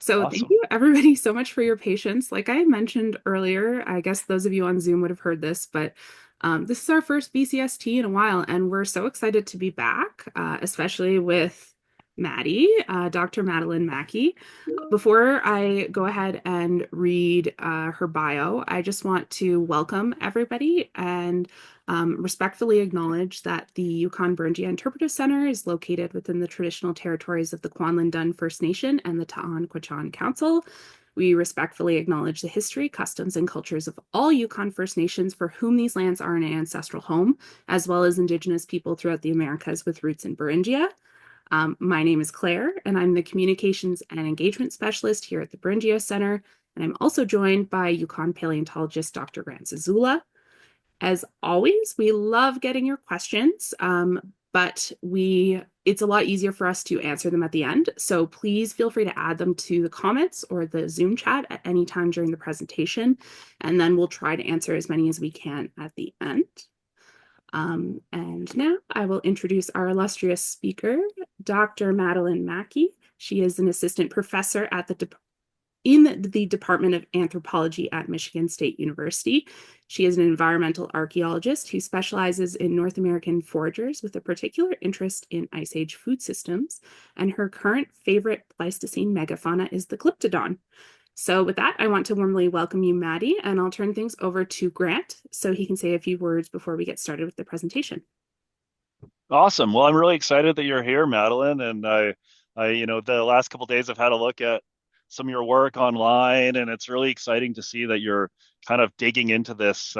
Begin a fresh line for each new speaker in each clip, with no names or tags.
So thank
Awesome.
you everybody so much for your patience. Like I mentioned earlier, I guess those of you on Zoom would have heard this, but this is our first BCST in a while, and we're so excited to be back, especially with Maddie, Dr. Madeline Mackie. Before I go ahead and read her bio, I just want to welcome everybody and respectfully acknowledge that the Yukon Beringia Interpretive Center is located within the traditional territories of the Kwanlin Dun First Nation and the Ta'an Quechan Council. We respectfully acknowledge the history, customs, and cultures of all Yukon First Nations for whom these lands are an ancestral home, as well as Indigenous people throughout the Americas with roots in Beringia. My name is Claire, and I'm the Communications and Engagement Specialist here at the Beringia Center. And I'm also joined by Yukon paleontologist Dr. Grant Zazula. As always, we love getting your questions, but it's a lot easier for us to answer them at the end. So please feel free to add them to the comments or the Zoom chat at any time during the presentation, and then we'll try to answer as many as we can at the end. And now I will introduce our illustrious speaker, Dr. Madeline Mackie. She is an assistant professor at in the Department of Anthropology at Michigan State University. She is an environmental archaeologist who specializes in North American foragers with a particular interest in Ice Age food systems, and her current favorite Pleistocene megafauna is the glyptodon. So with that, I want to warmly welcome you, Maddie, and I'll turn things over to Grant so he can say a few words before we get started with the presentation.
Awesome. Well, I'm really excited that you're here, Madeline. And the last couple of days I've had a look at some of your work online, and it's really exciting to see that you're kind of digging into this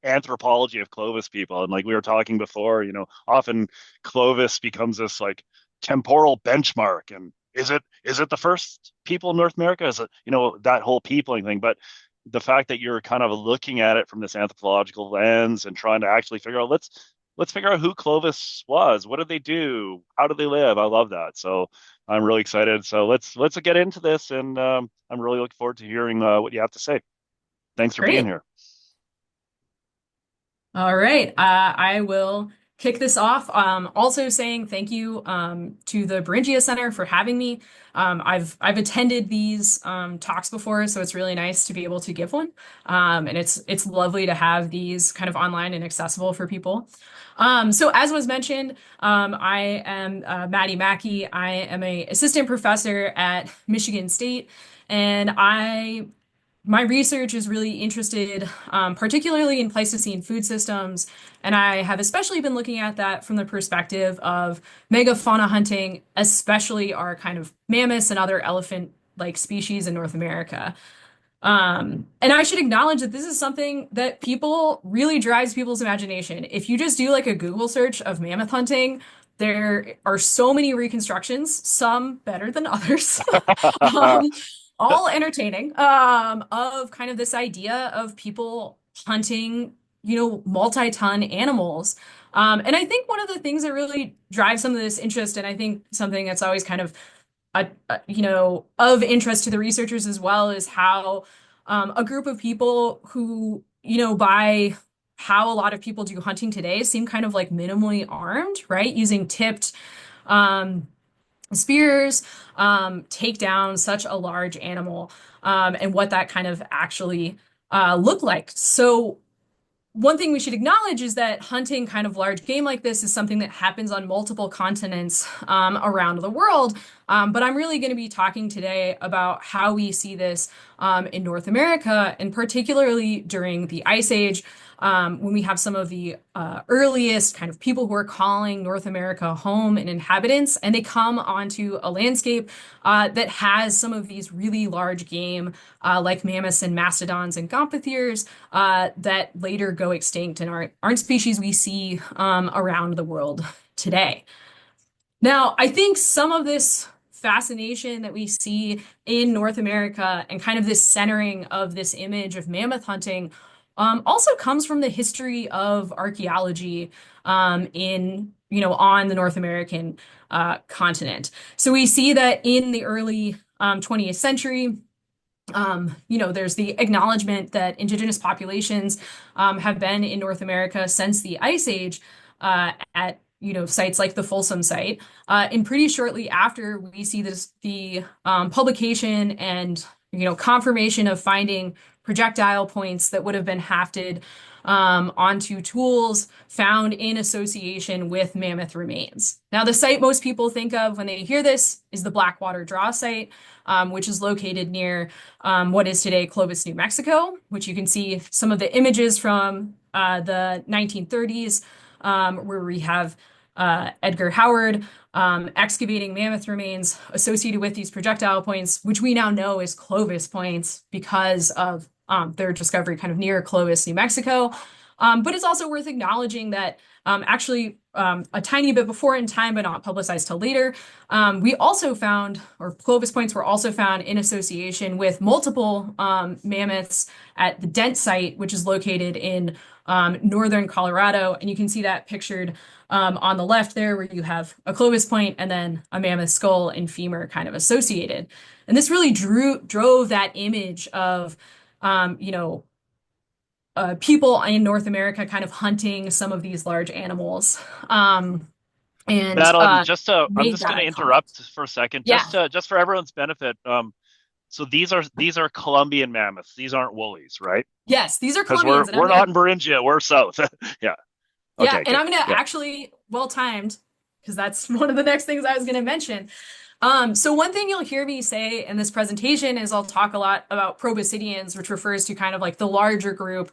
anthropology of Clovis people. And like we were talking before, often Clovis becomes this like temporal benchmark. And is it the first people in North America? Is it, that whole peopling thing? But the fact that you're kind of looking at it from this anthropological lens and trying to actually figure out, let's figure out who Clovis was. What did they do? How did they live? I love that. So I'm really excited. So let's get into this, and I'm really looking forward to hearing what you have to say. Thanks for being
Great.
here.
All right. I will kick this off. Also saying thank you to the Beringia Center for having me. I've attended these talks before, so it's really nice to be able to give one. And it's lovely to have these kind of online and accessible for people. So as was mentioned, I am Maddie Mackie. I am a assistant professor at Michigan State, and my research is really interested, particularly in Pleistocene food systems, and I have especially been looking at that from the perspective of megafauna hunting, especially our kind of mammoths and other elephant-like species in North America. And I should acknowledge that this is something that people really drives people's imagination. If you just do like a Google search of mammoth hunting, there are so many reconstructions, some better than others. um, all entertaining, of kind of this idea of people hunting, multi-ton animals. And I think one of the things that really drives some of this interest, and I think something that's always kind of of interest to the researchers as well, is how a group of people who, by how a lot of people do hunting today seem kind of like minimally armed, right? Using tipped um, spears, take down such a large animal, and what that kind of actually looked like. So one thing we should acknowledge is that hunting kind of large game like this is something that happens on multiple continents around the world. But I'm really going to be talking today about how we see this in North America, and particularly during the Ice Age, when we have some of the earliest kind of people who are calling North America home and inhabitants, and they come onto a landscape that has some of these really large game, like mammoths and mastodons and gomphotheres, that later go extinct and aren't species we see around the world today. Now, I think some of this fascination that we see in North America and kind of this centering of this image of mammoth hunting also comes from the history of archaeology on the North American continent. So we see that in the early 20th century, there's the acknowledgement that indigenous populations have been in North America since the Ice Age, at sites like the Folsom site. And pretty shortly after, we see the publication and confirmation of finding projectile points that would have been hafted onto tools found in association with mammoth remains. Now, the site most people think of when they hear this is the Blackwater Draw site, which is located near what is today Clovis, New Mexico, which you can see some of the images from the 1930s, where we have Edgar Howard excavating mammoth remains associated with these projectile points, which we now know is Clovis points because of their discovery kind of near Clovis, New Mexico. But it's also worth acknowledging that actually a tiny bit before in time, but not publicized till later, we also found, or Clovis points were also found in association with multiple mammoths at the Dent site, which is located in northern Colorado. And you can see that pictured on the left there, where you have a Clovis point and then a mammoth skull and femur kind of associated. And this really drove that image of, people in North America kind of hunting some of these large animals. And
Madeline, I'm
made
just
that
going to
iconic.
interrupt for a second,
Yeah.
just for everyone's benefit. So these are Colombian mammoths. These aren't woolies, right?
Yes, these are
Because
Colombians, and I'm
we're
gonna
not in Beringia. We're south. Yeah.
yeah,
Okay.
and
Good.
I'm gonna
Yeah.
actually well timed because that's one of the next things I was gonna mention. So one thing you'll hear me say in this presentation is I'll talk a lot about Proboscideans, which refers to kind of like the larger group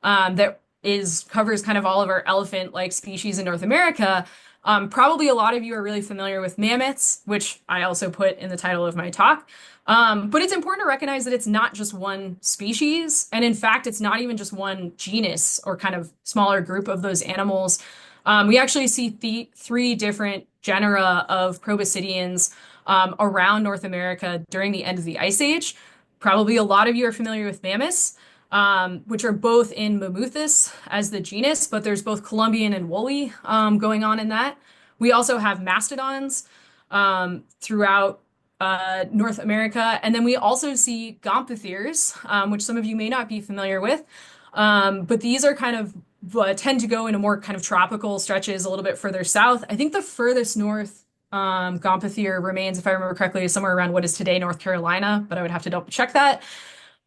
that is covers kind of all of our elephant-like species in North America. Probably a lot of you are really familiar with mammoths, which I also put in the title of my talk. But it's important to recognize that it's not just one species, and in fact, it's not even just one genus or kind of smaller group of those animals. We actually see three different genera of Proboscideans around North America during the end of the Ice Age. Probably a lot of you are familiar with mammoths, which are both in Mammuthus as the genus, but there's both Columbian and woolly going on in that. We also have mastodons throughout North America, and then we also see gomphotheres, which some of you may not be familiar with, but these are kind of tend to go into more kind of tropical stretches a little bit further south. I think the furthest north Gomphothere remains, if I remember correctly, is somewhere around what is today North Carolina, but I would have to double check that.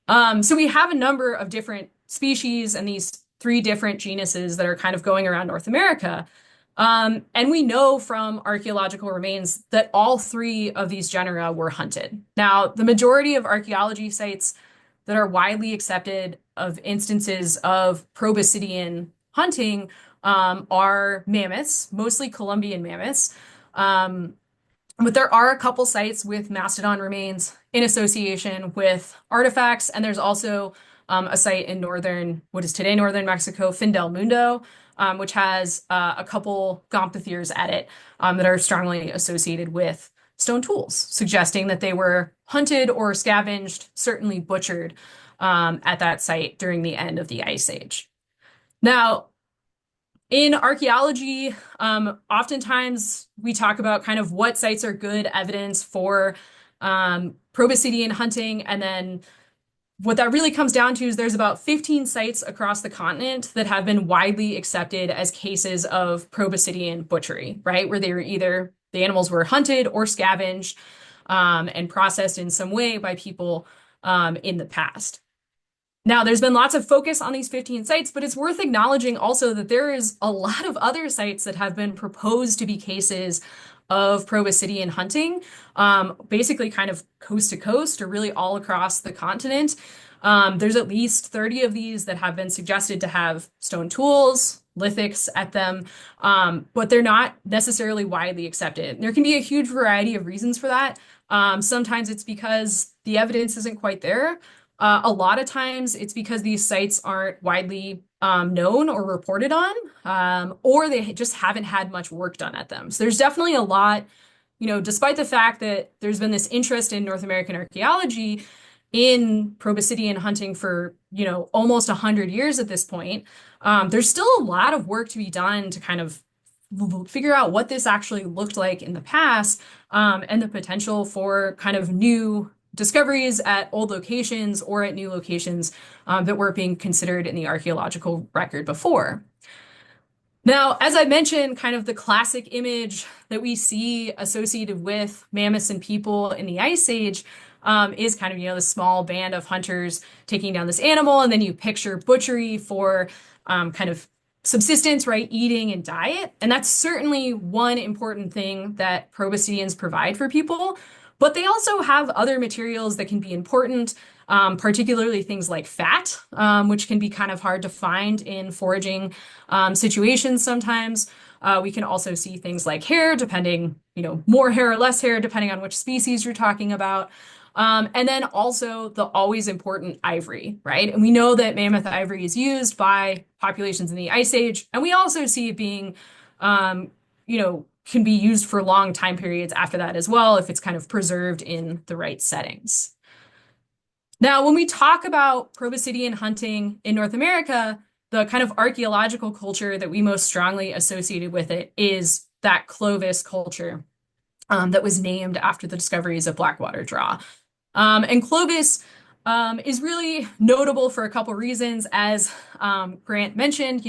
So we have a number of different species and these three different genuses that are kind of going around North America. And we know from archaeological remains that all three of these genera were hunted. Now, the majority of archaeology sites that are widely accepted of instances of proboscidean hunting are mammoths, mostly Columbian mammoths. But there are a couple sites with mastodon remains in association with artifacts, and there's also a site in what is today northern Mexico, Fin del Mundo, which has a couple gomphotheres at it that are strongly associated with stone tools, suggesting that they were hunted or scavenged, certainly butchered at that site during the end of the Ice Age. Now, in archaeology, oftentimes we talk about kind of what sites are good evidence for proboscidean hunting, and then what that really comes down to is there's about 15 sites across the continent that have been widely accepted as cases of proboscidean butchery, right? Where they were either the animals were hunted or scavenged and processed in some way by people in the past. Now, there's been lots of focus on these 15 sites, but it's worth acknowledging also that there is a lot of other sites that have been proposed to be cases of proboscidean hunting, basically kind of coast to coast or really all across the continent. There's at least 30 of these that have been suggested to have stone tools, lithics at them, but they're not necessarily widely accepted. There can be a huge variety of reasons for that. Sometimes it's because the evidence isn't quite there. A lot of times it's because these sites aren't widely known or reported on, or they just haven't had much work done at them. So there's definitely a lot, despite the fact that there's been this interest in North American archaeology in proboscidean hunting for, almost 100 years at this point, there's still a lot of work to be done to kind of figure out what this actually looked like in the past, and the potential for kind of new discoveries at old locations or at new locations that weren't being considered in the archaeological record before. Now, as I mentioned, kind of the classic image that we see associated with mammoths and people in the Ice Age is kind of, the small band of hunters taking down this animal, and then you picture butchery for kind of subsistence, right? Eating and diet. And that's certainly one important thing that proboscideans provide for people. But they also have other materials that can be important, particularly things like fat, which can be kind of hard to find in foraging situations sometimes. We can also see things like hair, depending, more hair or less hair, depending on which species you're talking about. And then also the always important ivory, right? And we know that mammoth ivory is used by populations in the Ice Age, and we also see it being, can be used for long time periods after that as well, if it's kind of preserved in the right settings. Now, when we talk about proboscidean hunting in North America, the kind of archaeological culture that we most strongly associated with it is that Clovis culture that was named after the discoveries of Blackwater Draw. And Clovis is really notable for a couple reasons. As Grant mentioned,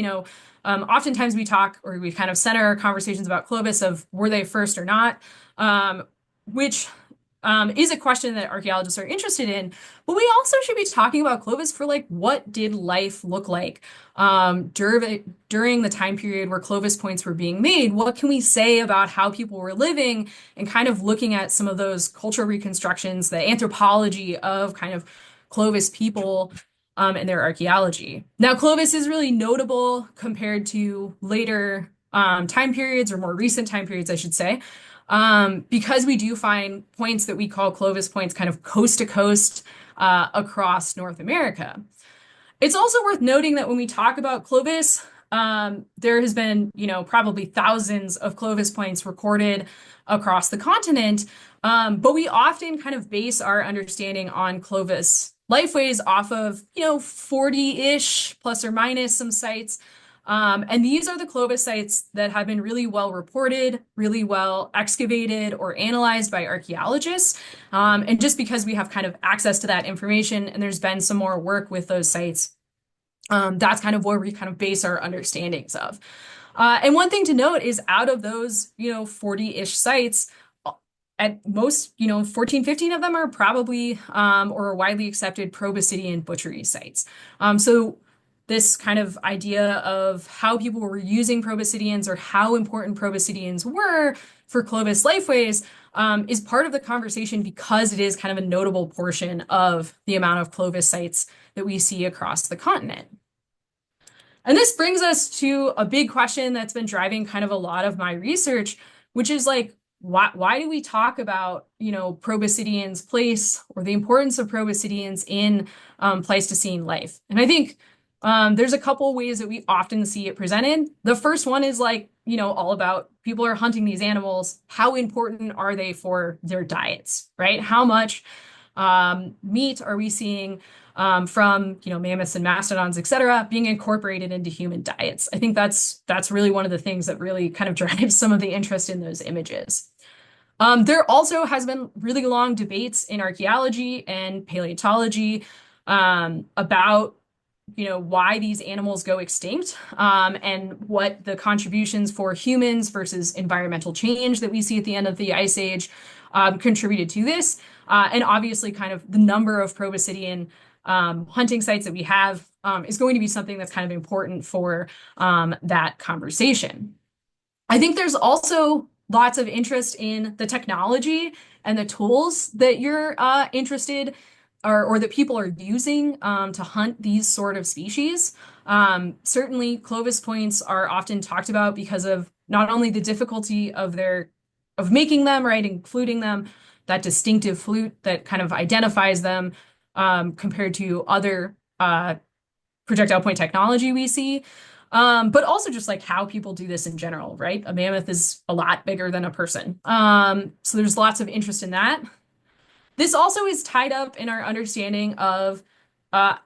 oftentimes we talk, or we kind of center our conversations about Clovis of were they first or not, which is a question that archaeologists are interested in. But we also should be talking about Clovis for like, what did life look like during the time period where Clovis points were being made? What can we say about how people were living, and kind of looking at some of those cultural reconstructions, the anthropology of kind of Clovis people and their archaeology. Now, Clovis is really notable compared to later time periods, or more recent time periods, I should say, because we do find points that we call Clovis points kind of coast to coast across North America. It's also worth noting that when we talk about Clovis, there has been, probably thousands of Clovis points recorded across the continent, but we often kind of base our understanding on Clovis lifeways off of, 40-ish plus or minus some sites. And these are the Clovis sites that have been really well reported, really well excavated or analyzed by archaeologists. And just because we have kind of access to that information, and there's been some more work with those sites, that's kind of where we kind of base our understandings of. And one thing to note is out of those, 40-ish sites, at most, 14, 15 of them are probably or widely accepted proboscidean butchery sites. So this kind of idea of how people were using proboscideans, or how important proboscideans were for Clovis lifeways, is part of the conversation, because it is kind of a notable portion of the amount of Clovis sites that we see across the continent. And this brings us to a big question that's been driving kind of a lot of my research, which is like, why do we talk about, proboscideans' place, or the importance of proboscideans in Pleistocene life? And I think there's a couple ways that we often see it presented. The first one is like, all about people are hunting these animals. How important are they for their diets, right? How much meat are we seeing from, mammoths and mastodons, et cetera, being incorporated into human diets? I think that's really one of the things that really kind of drives some of the interest in those images. There also has been really long debates in archaeology and paleontology about why these animals go extinct, and what the contributions for humans versus environmental change that we see at the end of the Ice Age contributed to this. And obviously kind of the number of proboscidean hunting sites that we have is going to be something that's kind of important for that conversation. I think there's also lots of interest in the technology and the tools that you're interested, or that people are using to hunt these sort of species. Certainly, Clovis points are often talked about because of not only the difficulty of making them, right, including them, that distinctive flute that kind of identifies them compared to other projectile point technology we see, but also just like how people do this in general, right? A mammoth is a lot bigger than a person. So there's lots of interest in that. This also is tied up in our understanding of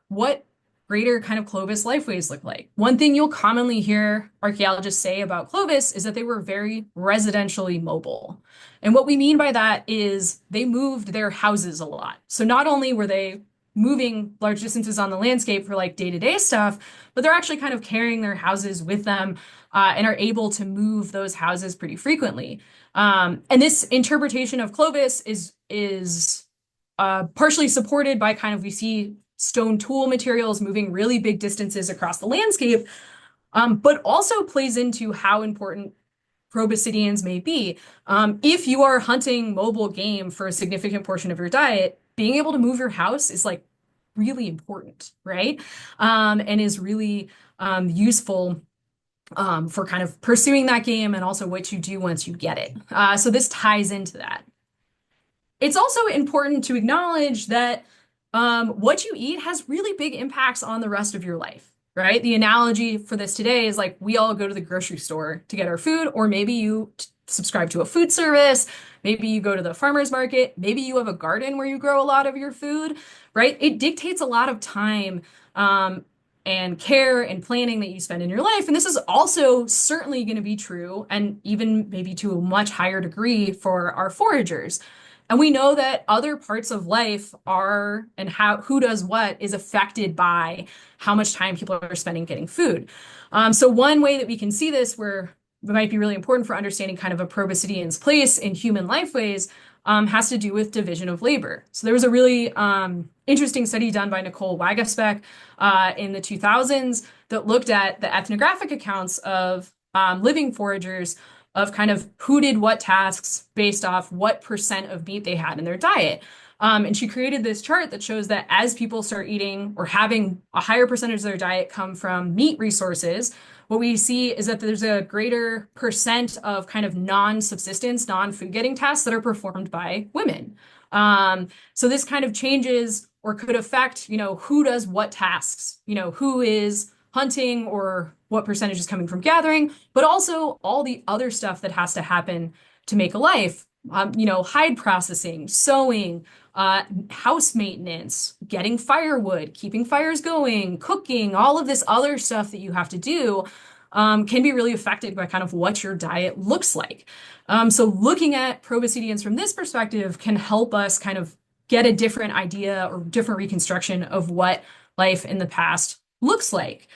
what greater kind of Clovis lifeways look like. One thing you'll commonly hear archaeologists say about Clovis is that they were very residentially mobile. And what we mean by that is they moved their houses a lot. So not only were they moving large distances on the landscape for like day-to-day stuff, but they're actually kind of carrying their houses with them and are able to move those houses pretty frequently. And this interpretation of Clovis is partially supported by kind of we see stone tool materials moving really big distances across the landscape, but also plays into how important proboscideans may be. If you are hunting mobile game for a significant portion of your diet, being able to move your house is like really important, right? And is really useful for kind of pursuing that game and also what you do once you get it. So this ties into that. It's also important to acknowledge that what you eat has really big impacts on the rest of your life, right? The analogy for this today is like we all go to the grocery store to get our food, or maybe you subscribe to a food service, maybe you go to the farmer's market, maybe you have a garden where you grow a lot of your food, right? It dictates a lot of time and care and planning that you spend in your life. And this is also certainly going to be true, and even maybe to a much higher degree for our foragers. And we know that other parts of life are and how who does what is affected by how much time people are spending getting food. So one way that we can see this, where it might be really important for understanding kind of a proboscidean's place in human lifeways, has to do with division of labor. So there was a really interesting study done by Nicole Wagaspek in the 2000s that looked at the ethnographic accounts of living foragers of kind of who did what tasks based off what percent of meat they had in their diet. And she created this chart that shows that as people start eating or having a higher percentage of their diet come from meat resources, what we see is that there's a greater percent of kind of non-subsistence, non-food getting tasks that are performed by women. So this kind of changes or could affect, who does what tasks, who is hunting or what percentage is coming from gathering, but also all the other stuff that has to happen to make a life. Hide processing, sewing, house maintenance, getting firewood, keeping fires going, cooking, all of this other stuff that you have to do can be really affected by kind of what your diet looks like. So looking at proboscideans from this perspective can help us kind of get a different idea or different reconstruction of what life in the past looks like.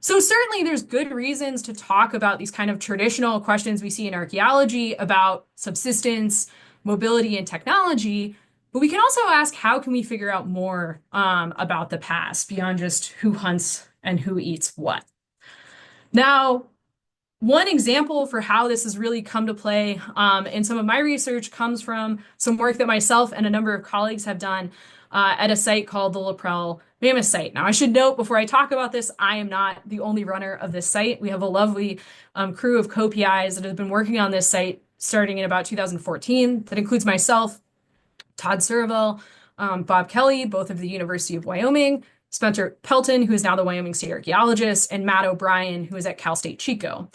So certainly there's good reasons to talk about these kind of traditional questions we see in archaeology about subsistence, mobility, and technology, but we can also ask how can we figure out more about the past beyond just who hunts and who eats what. Now, one example for how this has really come to play in some of my research comes from some work that myself and a number of colleagues have done at a site called the Prele Mammoth site. Now, I should note before I talk about this, I am not the only runner of this site. We have a lovely crew of co-PIs that have been working on this site starting in about 2014. That includes myself, Todd Surville, Bob Kelly, both of the University of Wyoming, Spencer Pelton, who is now the Wyoming State Archaeologist, and Matt O'Brien, who is at Cal State Chico.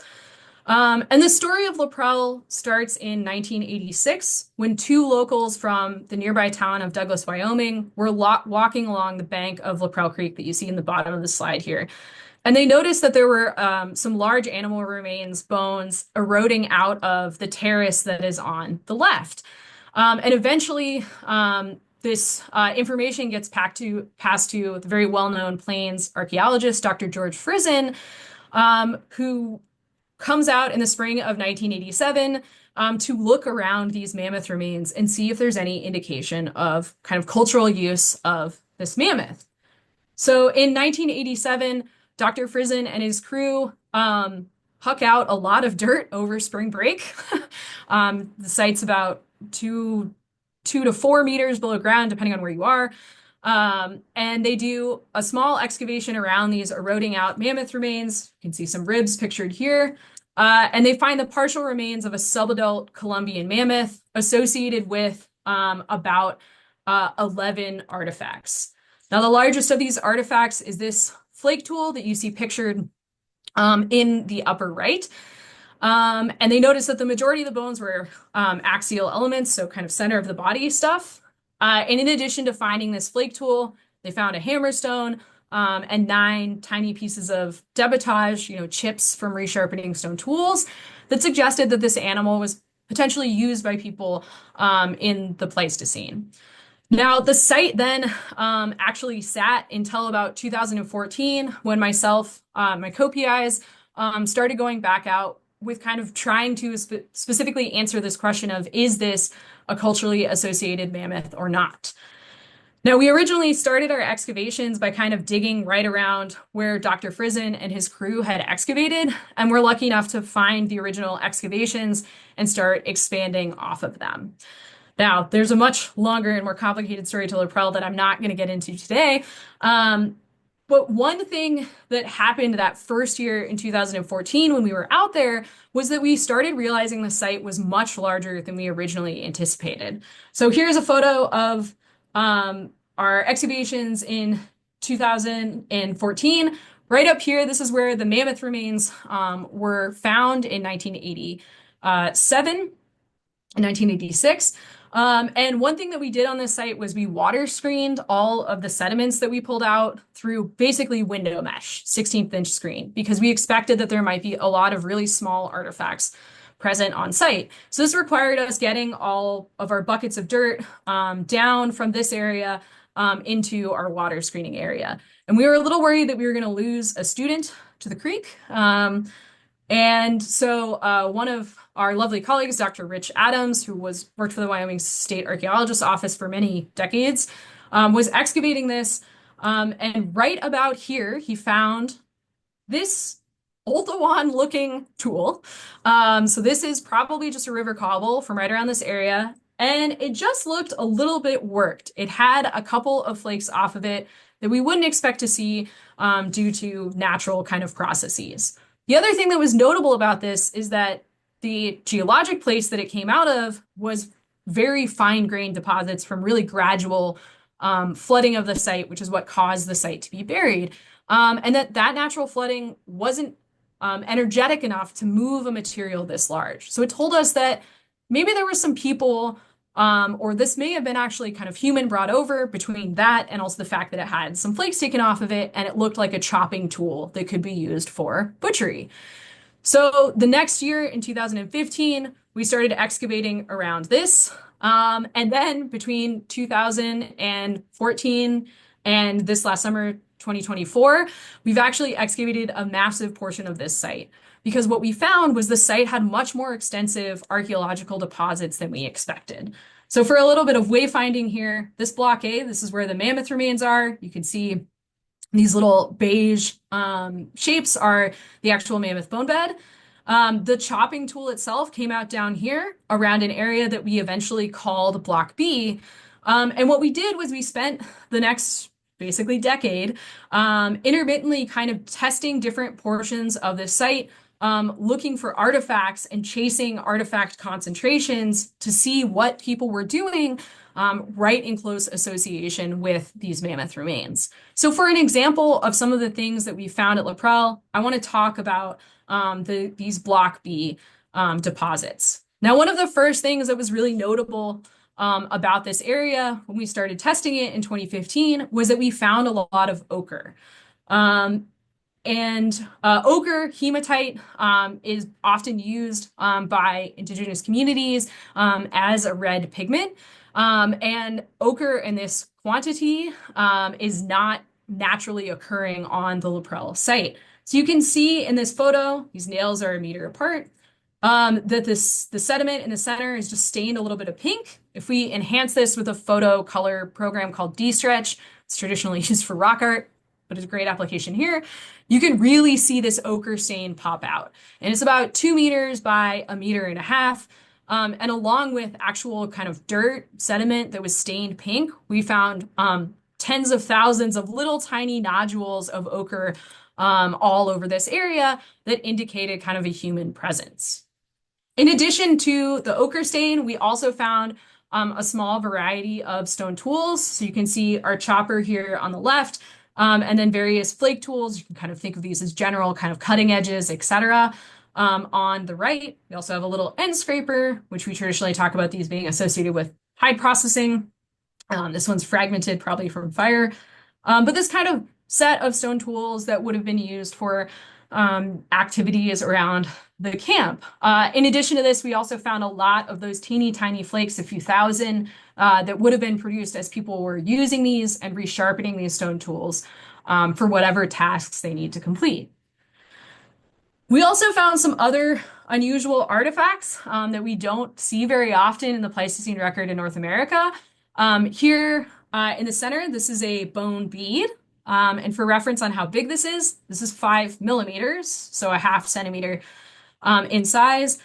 And the story of Prele starts in 1986 when two locals from the nearby town of Douglas, Wyoming, were walking along the bank of Prele Creek that you see in the bottom of the slide here. And they noticed that there were some large animal remains, bones, eroding out of the terrace that is on the left. And eventually, this information gets passed to the very well-known Plains archaeologist, Dr. George Frizen, who comes out in the spring of 1987 to look around these mammoth remains and see if there's any indication of kind of cultural use of this mammoth. So in 1987, Dr. Frizen and his crew huck out a lot of dirt over spring break. The site's about 2 to 4 meters below ground, depending on where you are. And they do a small excavation around these eroding out mammoth remains. You can see some ribs pictured here. And they find the partial remains of a subadult Columbian mammoth associated with about 11 artifacts. Now, the largest of these artifacts is this flake tool that you see pictured in the upper right. And they noticed that the majority of the bones were axial elements, so kind of center of the body stuff. And in addition to finding this flake tool, they found a hammerstone and 9 tiny pieces of debitage, chips from resharpening stone tools that suggested that this animal was potentially used by people in the Pleistocene. Now, the site then actually sat until about 2014 when myself, my co-PIs, started going back out with kind of trying to specifically answer this question of, is this a culturally associated mammoth or not? Now, we originally started our excavations by kind of digging right around where Dr. Frizen and his crew had excavated, and we're lucky enough to find the original excavations and start expanding off of them. Now, there's a much longer and more complicated story to Prele that I'm not going to get into today. But one thing that happened that first year in 2014 when we were out there was that we started realizing the site was much larger than we originally anticipated. So here's a photo of our excavations in 2014. Right up here, this is where the mammoth remains were found in 1987 and 1986. And one thing that we did on this site was we water screened all of the sediments that we pulled out through basically window mesh, 16th inch screen, because we expected that there might be a lot of really small artifacts present on site. So this required us getting all of our buckets of dirt down from this area into our water screening area. And we were a little worried that we were going to lose a student to the creek. And so one of our lovely colleagues, Dr. Rich Adams, who worked for the Wyoming State Archaeologist's Office for many decades, was excavating this. And right about here, he found this Oldowan looking tool. So this is probably just a river cobble from right around this area. And it just looked a little bit worked. It had a couple of flakes off of it that we wouldn't expect to see due to natural kind of processes. The other thing that was notable about this is that the geologic place that it came out of was very fine-grained deposits from really gradual flooding of the site, which is what caused the site to be buried. And that natural flooding wasn't energetic enough to move a material this large. So it told us that maybe there were some people, or this may have been actually kind of human brought over between that and also the fact that it had some flakes taken off of it and it looked like a chopping tool that could be used for butchery. So the next year in 2015, we started excavating around this. And then between 2014 and this last summer, 2024, we've actually excavated a massive portion of this site because what we found was the site had much more extensive archaeological deposits than we expected. So for a little bit of wayfinding here, this block A, this is where the mammoth remains are. You can see these little beige shapes are the actual mammoth bone bed. The chopping tool itself came out down here around an area that we eventually called Block B. And what we did was we spent the next basically decade intermittently kind of testing different portions of the site, looking for artifacts and chasing artifact concentrations to see what people were doing right in close association with these mammoth remains. So for an example of some of the things that we found at Prele, I want to talk about these Block B deposits. Now, one of the first things that was really notable about this area when we started testing it in 2015 was that we found a lot of ochre. Ochre, hematite, is often used by indigenous communities as a red pigment. And ochre in this quantity is not naturally occurring on the Prele site. So you can see in this photo, these nails are a meter apart, that the sediment in the center is just stained a little bit of pink. If we enhance this with a photo color program called D-Stretch, it's traditionally used for rock art, but it's a great application here, you can really see this ochre stain pop out. And it's about 2 meters by 1.5 meters. And along with actual kind of dirt sediment that was stained pink, we found tens of thousands of little tiny nodules of ochre all over this area that indicated kind of a human presence. In addition to the ochre stain, we also found a small variety of stone tools. So you can see our chopper here on the left, and then various flake tools. You can kind of think of these as general kind of cutting edges, etc. On the right, we also have a little end scraper, which we traditionally talk about these being associated with hide processing. This one's fragmented, probably from fire. But this kind of set of stone tools that would have been used for activities around the camp. In addition to this, we also found a lot of those teeny tiny flakes, a few thousand, that would have been produced as people were using these and resharpening these stone tools for whatever tasks they need to complete. We also found some other unusual artifacts that we don't see very often in the Pleistocene record in North America. Here in the center, this is a bone bead. And for reference on how big this is 5 millimeters, so a half centimeter in size.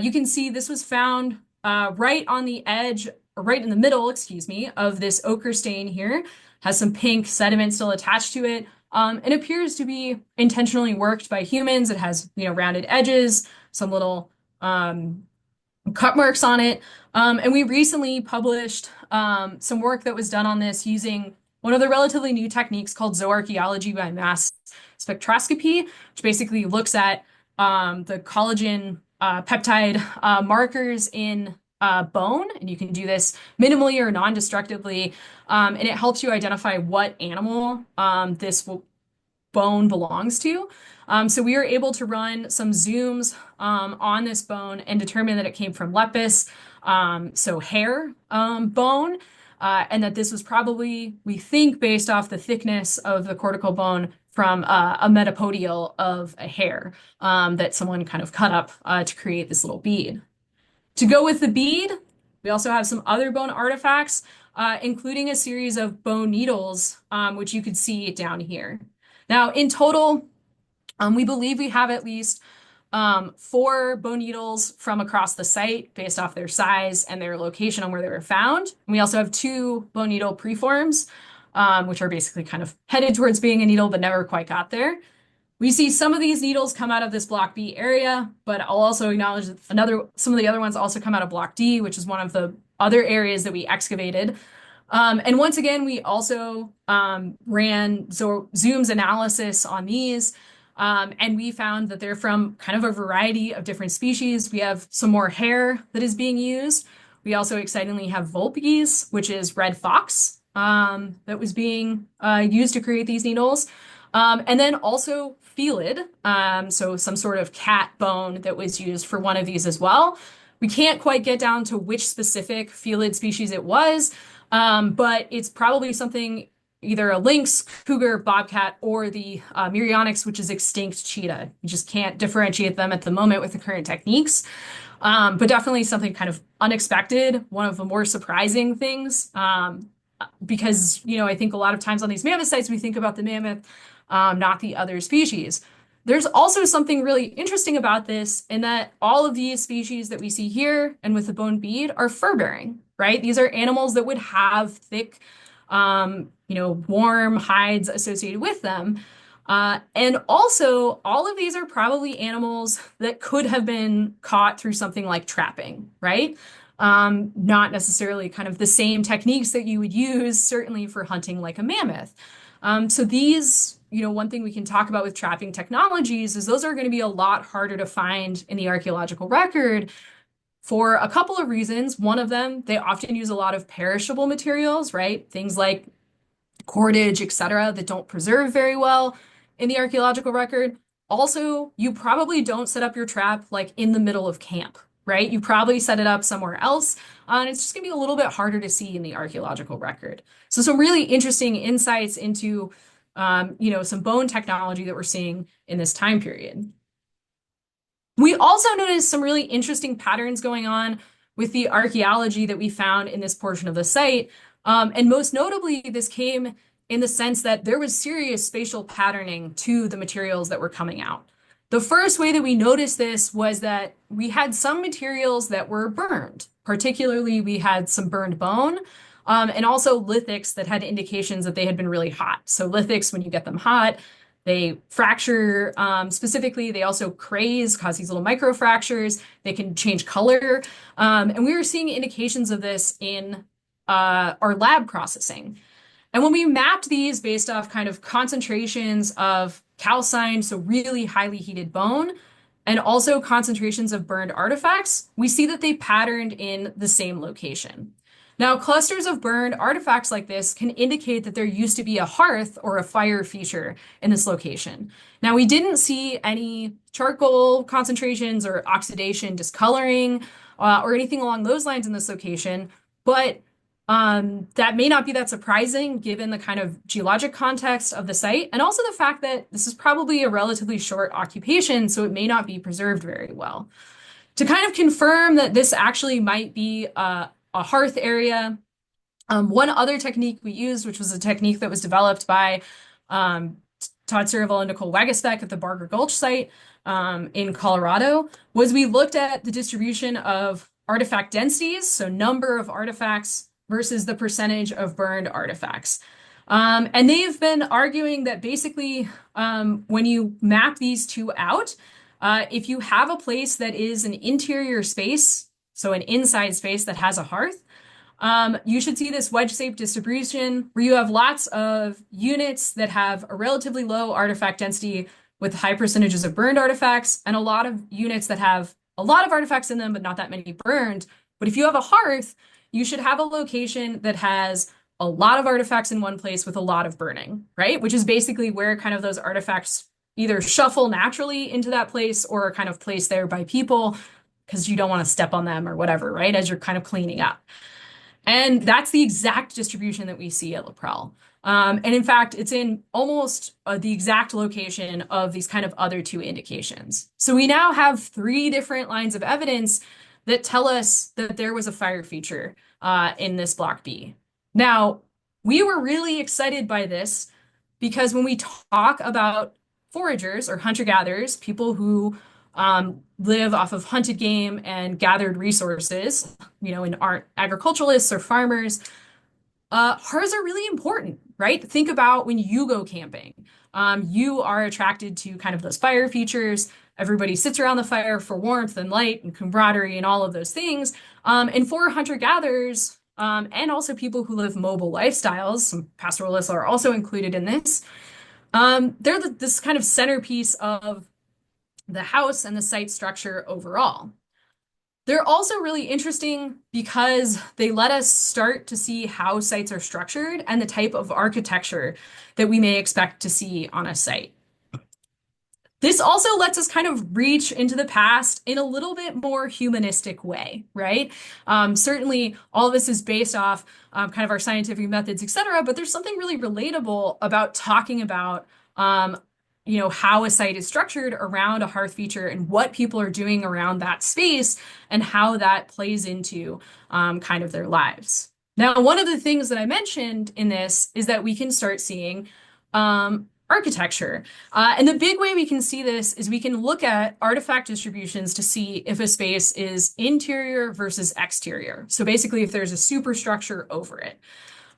You can see this was found right on the edge, or right in the middle, excuse me, of this ochre stain here. Has some pink sediment still attached to it. It appears to be intentionally worked by humans. It has, rounded edges, some little cut marks on it. And we recently published some work that was done on this using one of the relatively new techniques called zooarchaeology by mass spectroscopy, which basically looks at the collagen peptide markers in bone. And you can do this minimally or non-destructively. And it helps you identify what animal this bone belongs to. So we were able to run some zooms on this bone and determine that it came from lepus, so hair bone, and that this was probably, we think, based off the thickness of the cortical bone from a metapodial of a hair that someone kind of cut up to create this little bead. To go with the bead, we also have some other bone artifacts, including a series of bone needles, which you could see down here. Now, in total, we believe we have at least 4 bone needles from across the site based off their size and their location on where they were found. And we also have 2 bone needle preforms, which are basically kind of headed towards being a needle but never quite got there. We see some of these needles come out of this Block B area, but I'll also acknowledge that some of the other ones also come out of Block D, which is one of the other areas that we excavated. And once again, we also ran zooms analysis on these, and we found that they're from kind of a variety of different species. We have some more hair that is being used. We also excitingly have vulpes, which is red fox, that was being used to create these needles. And then also felid, so some sort of cat bone that was used for one of these as well. We can't quite get down to which specific felid species it was, but it's probably something, either a lynx, cougar, bobcat, or the Myrionyx, which is extinct cheetah. You just can't differentiate them at the moment with the current techniques. But definitely something kind of unexpected, one of the more surprising things, because, I think a lot of times on these mammoth sites, we think about the mammoth, not the other species. There's also something really interesting about this in that all of these species that we see here and with the bone bead are fur-bearing, right? These are animals that would have thick, warm hides associated with them. And also, all of these are probably animals that could have been caught through something like trapping, right? Not necessarily kind of the same techniques that you would use, certainly for hunting like a mammoth. So these, one thing we can talk about with trapping technologies is those are going to be a lot harder to find in the archaeological record for a couple of reasons. One of them, they often use a lot of perishable materials, right? Things like cordage, etc., that don't preserve very well in the archaeological record. Also, you probably don't set up your trap like in the middle of camp, right? You probably set it up somewhere else, and it's just gonna be a little bit harder to see in the archaeological record. So some really interesting insights into, some bone technology that we're seeing in this time period. We also noticed some really interesting patterns going on with the archaeology that we found in this portion of the site. And most notably, this came in the sense that there was serious spatial patterning to the materials that were coming out. The first way that we noticed this was that we had some materials that were burned. Particularly, we had some burned bone, and also lithics that had indications that they had been really hot. So lithics, when you get them hot, they fracture. Specifically, they also craze, cause these little microfractures. They can change color. And we were seeing indications of this in our lab processing. And when we mapped these based off kind of concentrations of calcined, so really highly heated bone, and also concentrations of burned artifacts, we see that they patterned in the same location. Now, clusters of burned artifacts like this can indicate that there used to be a hearth or a fire feature in this location. Now, we didn't see any charcoal concentrations or oxidation, discoloring, or anything along those lines in this location, but that may not be that surprising given the kind of geologic context of the site, and also the fact that this is probably a relatively short occupation, so it may not be preserved very well. To kind of confirm that this actually might be a hearth area, one other technique we used, which was a technique that was developed by Todd Sirival and Nicole Wagasbeck at the Barger Gulch site in Colorado, was we looked at the distribution of artifact densities, so number of artifacts versus the percentage of burned artifacts. And they've been arguing that basically when you map these two out, if you have a place that is an interior space, so an inside space that has a hearth, you should see this wedge-shaped distribution where you have lots of units that have a relatively low artifact density with high percentages of burned artifacts, and a lot of units that have a lot of artifacts in them, but not that many burned. But if you have a hearth, you should have a location that has a lot of artifacts in one place with a lot of burning, right? Which is basically where kind of those artifacts either shuffle naturally into that place or are kind of placed there by people because you don't want to step on them or whatever, right? As you're kind of cleaning up. And that's the exact distribution that we see at La Prele. And in fact, it's in almost the exact location of these kind of other two indications. So we now have three different lines of evidence that tell us that there was a fire feature in this Block B. Now, we were really excited by this because when we talk about foragers or hunter-gatherers, people who live off of hunted game and gathered resources, and aren't agriculturalists or farmers, hearths are really important, right? Think about when you go camping. You are attracted to kind of those fire features. Everybody sits around the fire for warmth and light and camaraderie and all of those things. And for hunter-gatherers, and also people who live mobile lifestyles, some pastoralists are also included in this, they're this kind of centerpiece of the house and the site structure overall. They're also really interesting because they let us start to see how sites are structured and the type of architecture that we may expect to see on a site. This also lets us kind of reach into the past in a little bit more humanistic way, right? Certainly, all of this is based off kind of our scientific methods, et cetera, but there's something really relatable about talking about how a site is structured around a hearth feature and what people are doing around that space and how that plays into kind of their lives. Now, one of the things that I mentioned in this is that we can start seeing architecture. And the big way we can see this is we can look at artifact distributions to see if a space is interior versus exterior. So basically, if there's a superstructure over it.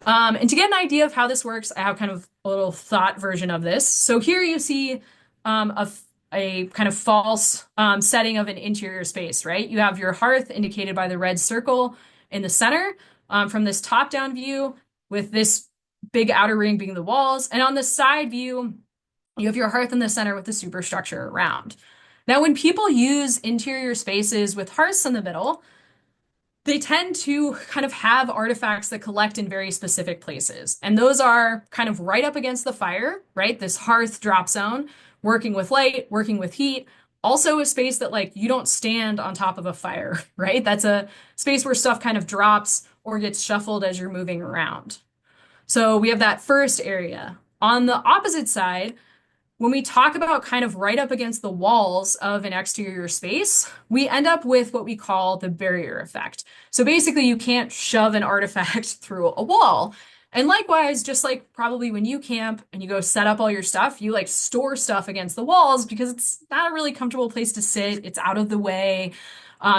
And to get an idea of how this works, I have kind of a little thought version of this. So here you see a kind of false setting of an interior space, right? You have your hearth indicated by the red circle in the center from this top-down view with this big outer ring being the walls. And on the side view, you have your hearth in the center with the superstructure around. Now, when people use interior spaces with hearths in the middle, they tend to kind of have artifacts that collect in very specific places. And those are kind of right up against the fire, right? This hearth drop zone, working with light, working with heat. Also a space that you don't stand on top of a fire, right? That's a space where stuff kind of drops or gets shuffled as you're moving around. So we have that first area. On the opposite side, when we talk about kind of right up against the walls of an exterior space, we end up with what we call the barrier effect. So basically, you can't shove an artifact through a wall. And likewise, just like probably when you camp and you go set up all your stuff, you store stuff against the walls because it's not a really comfortable place to sit. It's out of the way.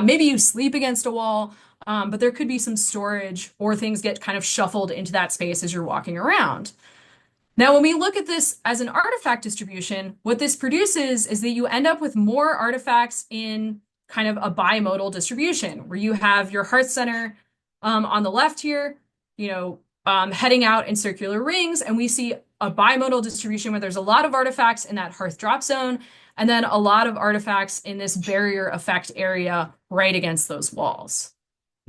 Maybe you sleep against a wall, but there could be some storage or things get kind of shuffled into that space as you're walking around. Now, when we look at this as an artifact distribution, what this produces is that you end up with more artifacts in kind of a bimodal distribution, where you have your hearth center on the left here, heading out in circular rings, and we see a bimodal distribution where there's a lot of artifacts in that hearth drop zone, and then a lot of artifacts in this barrier effect area right against those walls.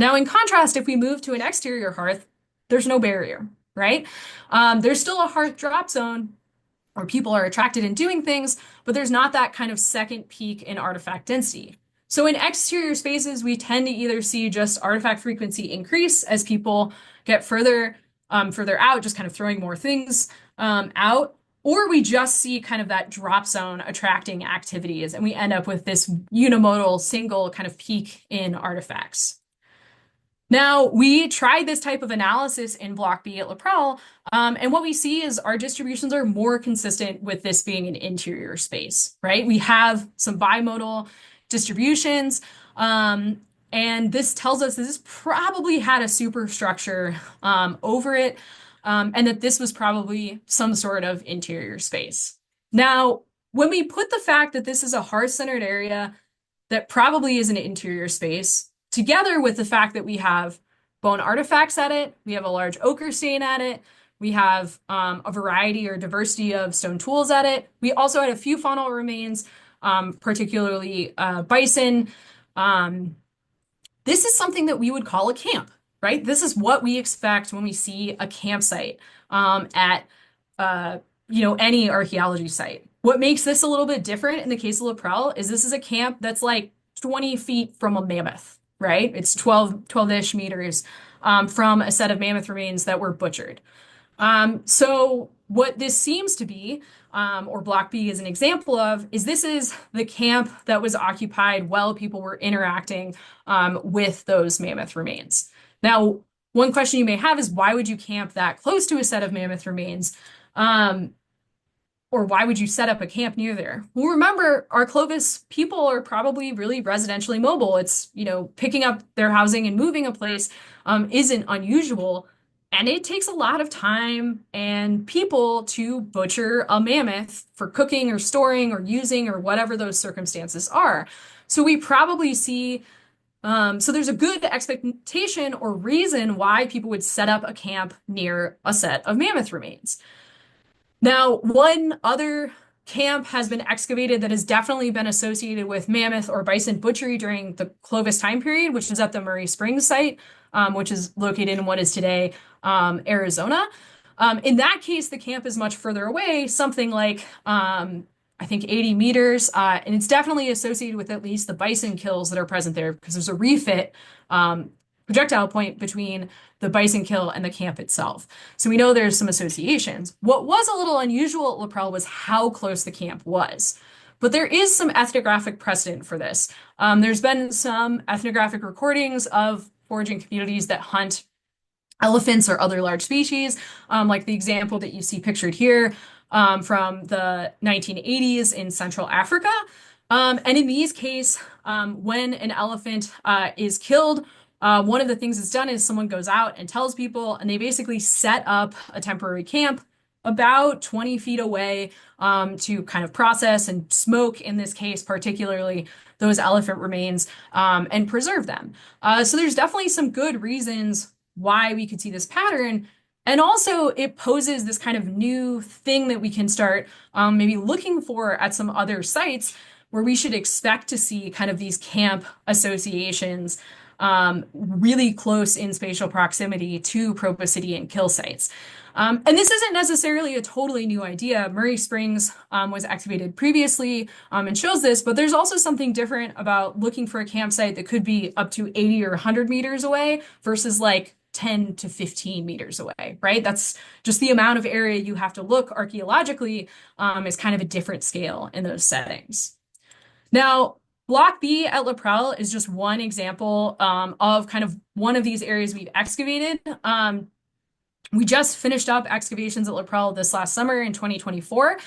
Now, in contrast, if we move to an exterior hearth, there's no barrier, right? There's still a hearth drop zone where people are attracted in doing things, but there's not that kind of second peak in artifact density. So in exterior spaces, we tend to either see just artifact frequency increase as people get further out, just kind of throwing more things out, or we just see kind of that drop zone attracting activities, and we end up with this unimodal single kind of peak in artifacts. Now, we tried this type of analysis in Block B at Laprelle, and what we see is our distributions are more consistent with this being an interior space, right? We have some bimodal distributions, and this tells us that this probably had a superstructure over it, and that this was probably some sort of interior space. Now, when we put the fact that this is a hearth-centered area that probably is an interior space, together with the fact that we have bone artifacts at it, we have a large ochre stain at it, we have a variety or diversity of stone tools at it. We also had a few faunal remains, particularly bison. This is something that we would call a camp, right? This is what we expect when we see a campsite at any archaeology site. What makes this a little bit different in the case of Laprelle is this is a camp that's like 20 feet from a mammoth, right? It's 12-ish meters from a set of mammoth remains that were butchered. So what this seems to be, or Block B is an example of, is this is the camp that was occupied while people were interacting with those mammoth remains. Now, one question you may have is why would you camp that close to a set of mammoth remains? Or why would you set up a camp near there? Well, remember, our Clovis people are probably really residentially mobile. It's, picking up their housing and moving a place isn't unusual. And it takes a lot of time and people to butcher a mammoth for cooking or storing or using or whatever those circumstances are. So we probably see, so there's a good expectation or reason why people would set up a camp near a set of mammoth remains. Now, one other camp has been excavated that has definitely been associated with mammoth or bison butchery during the Clovis time period, which is at the Murray Springs site, which is located in what is today Arizona. In that case, the camp is much further away, something like, I think 80 meters, and it's definitely associated with at least the bison kills that are present there because there's a refit projectile point between the bison kill and the camp itself. So we know there's some associations. What was a little unusual at Laprelle was how close the camp was. But there is some ethnographic precedent for this. There's been some ethnographic recordings of foraging communities that hunt elephants or other large species, like the example that you see pictured here from the 1980s in Central Africa. And in these cases, when an elephant is killed, one of the things that's done is someone goes out and tells people, and they basically set up a temporary camp about 20 feet away to kind of process and smoke, in this case, particularly those elephant remains, and preserve them. So there's definitely some good reasons why we could see this pattern. And also it poses this kind of new thing that we can start maybe looking for at some other sites where we should expect to see kind of these camp associations really close in spatial proximity to Proboscidean kill sites. And this isn't necessarily a totally new idea. Murray Springs was excavated previously and shows this, but there's also something different about looking for a campsite that could be up to 80 or 100 meters away versus like 10 to 15 meters away, right? That's just the amount of area you have to look archaeologically is kind of a different scale in those settings. Now, Block B at Laprelle is just one example of kind of one of these areas we've excavated. We just finished up excavations at Laprelle this last summer in 2024.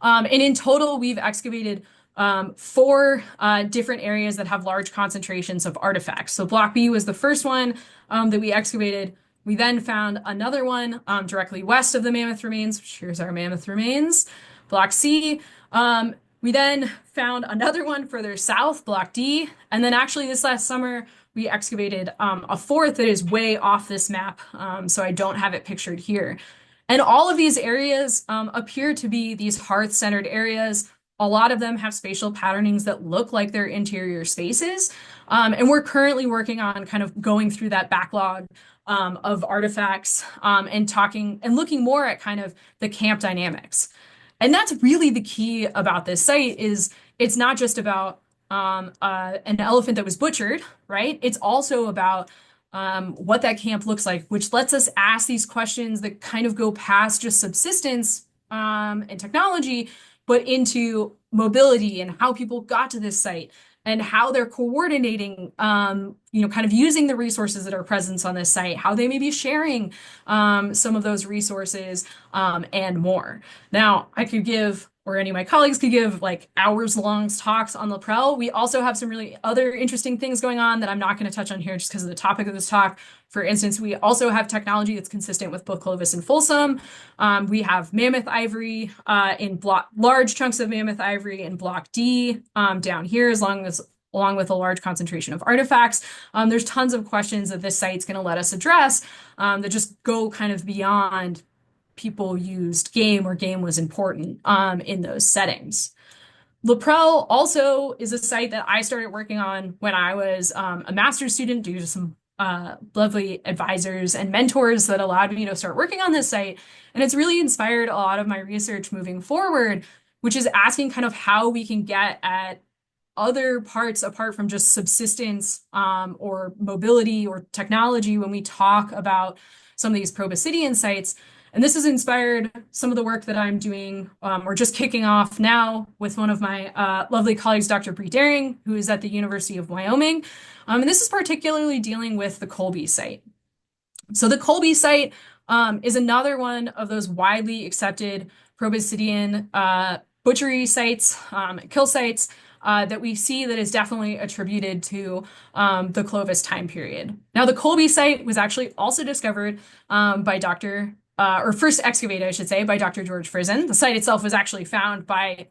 And in total, we've excavated 4 different areas that have large concentrations of artifacts. So Block B was the first one that we excavated. We then found another one directly west of the mammoth remains. Here's our mammoth remains. Block C. We then found another one further south, Block D, and then actually this last summer we excavated a fourth that is way off this map, so I don't have it pictured here. And all of these areas appear to be these hearth-centered areas A lot of them have spatial patternings that look like their interior spaces. And we're currently working on kind of going through that backlog of artifacts and talking and looking more at kind of the camp dynamics. And that's really the key about this site is it's not just about an elephant that was butchered, right? It's also about what that camp looks like, which lets us ask these questions that kind of go past just subsistence and technology, but into mobility and how people got to this site and how they're coordinating, kind of using the resources that are present on this site, how they may be sharing some of those resources and more. Now, I could give, or any of my colleagues could give like hours long talks on Prele. We also have some really other interesting things going on that I'm not going to touch on here just because of the topic of this talk. For instance, we also have technology that's consistent with both Clovis and Folsom. We have mammoth ivory in large chunks of mammoth ivory in block D down here, along with a large concentration of artifacts. There's tons of questions that this site's going to let us address that just go kind of beyond people used game or game was important in those settings. Prele also is a site that I started working on when I was a master's student due to some lovely advisors and mentors that allowed me to start working on this site. And it's really inspired a lot of my research moving forward, which is asking kind of how we can get at other parts apart from just subsistence or mobility or technology when we talk about some of these Proboscidean sites. And this has inspired some of the work that I'm doing or just kicking off now with one of my lovely colleagues, Dr. Bree Daring, who is at the University of Wyoming. And this is particularly dealing with the Colby site. So the Colby site is another one of those widely accepted Proboscidean butchery sites, kill sites, that we see that is definitely attributed to the Clovis time period. Now, the Colby site was actually also discovered by or first excavated, I should say, by Dr. George Frizen. The site itself was actually found by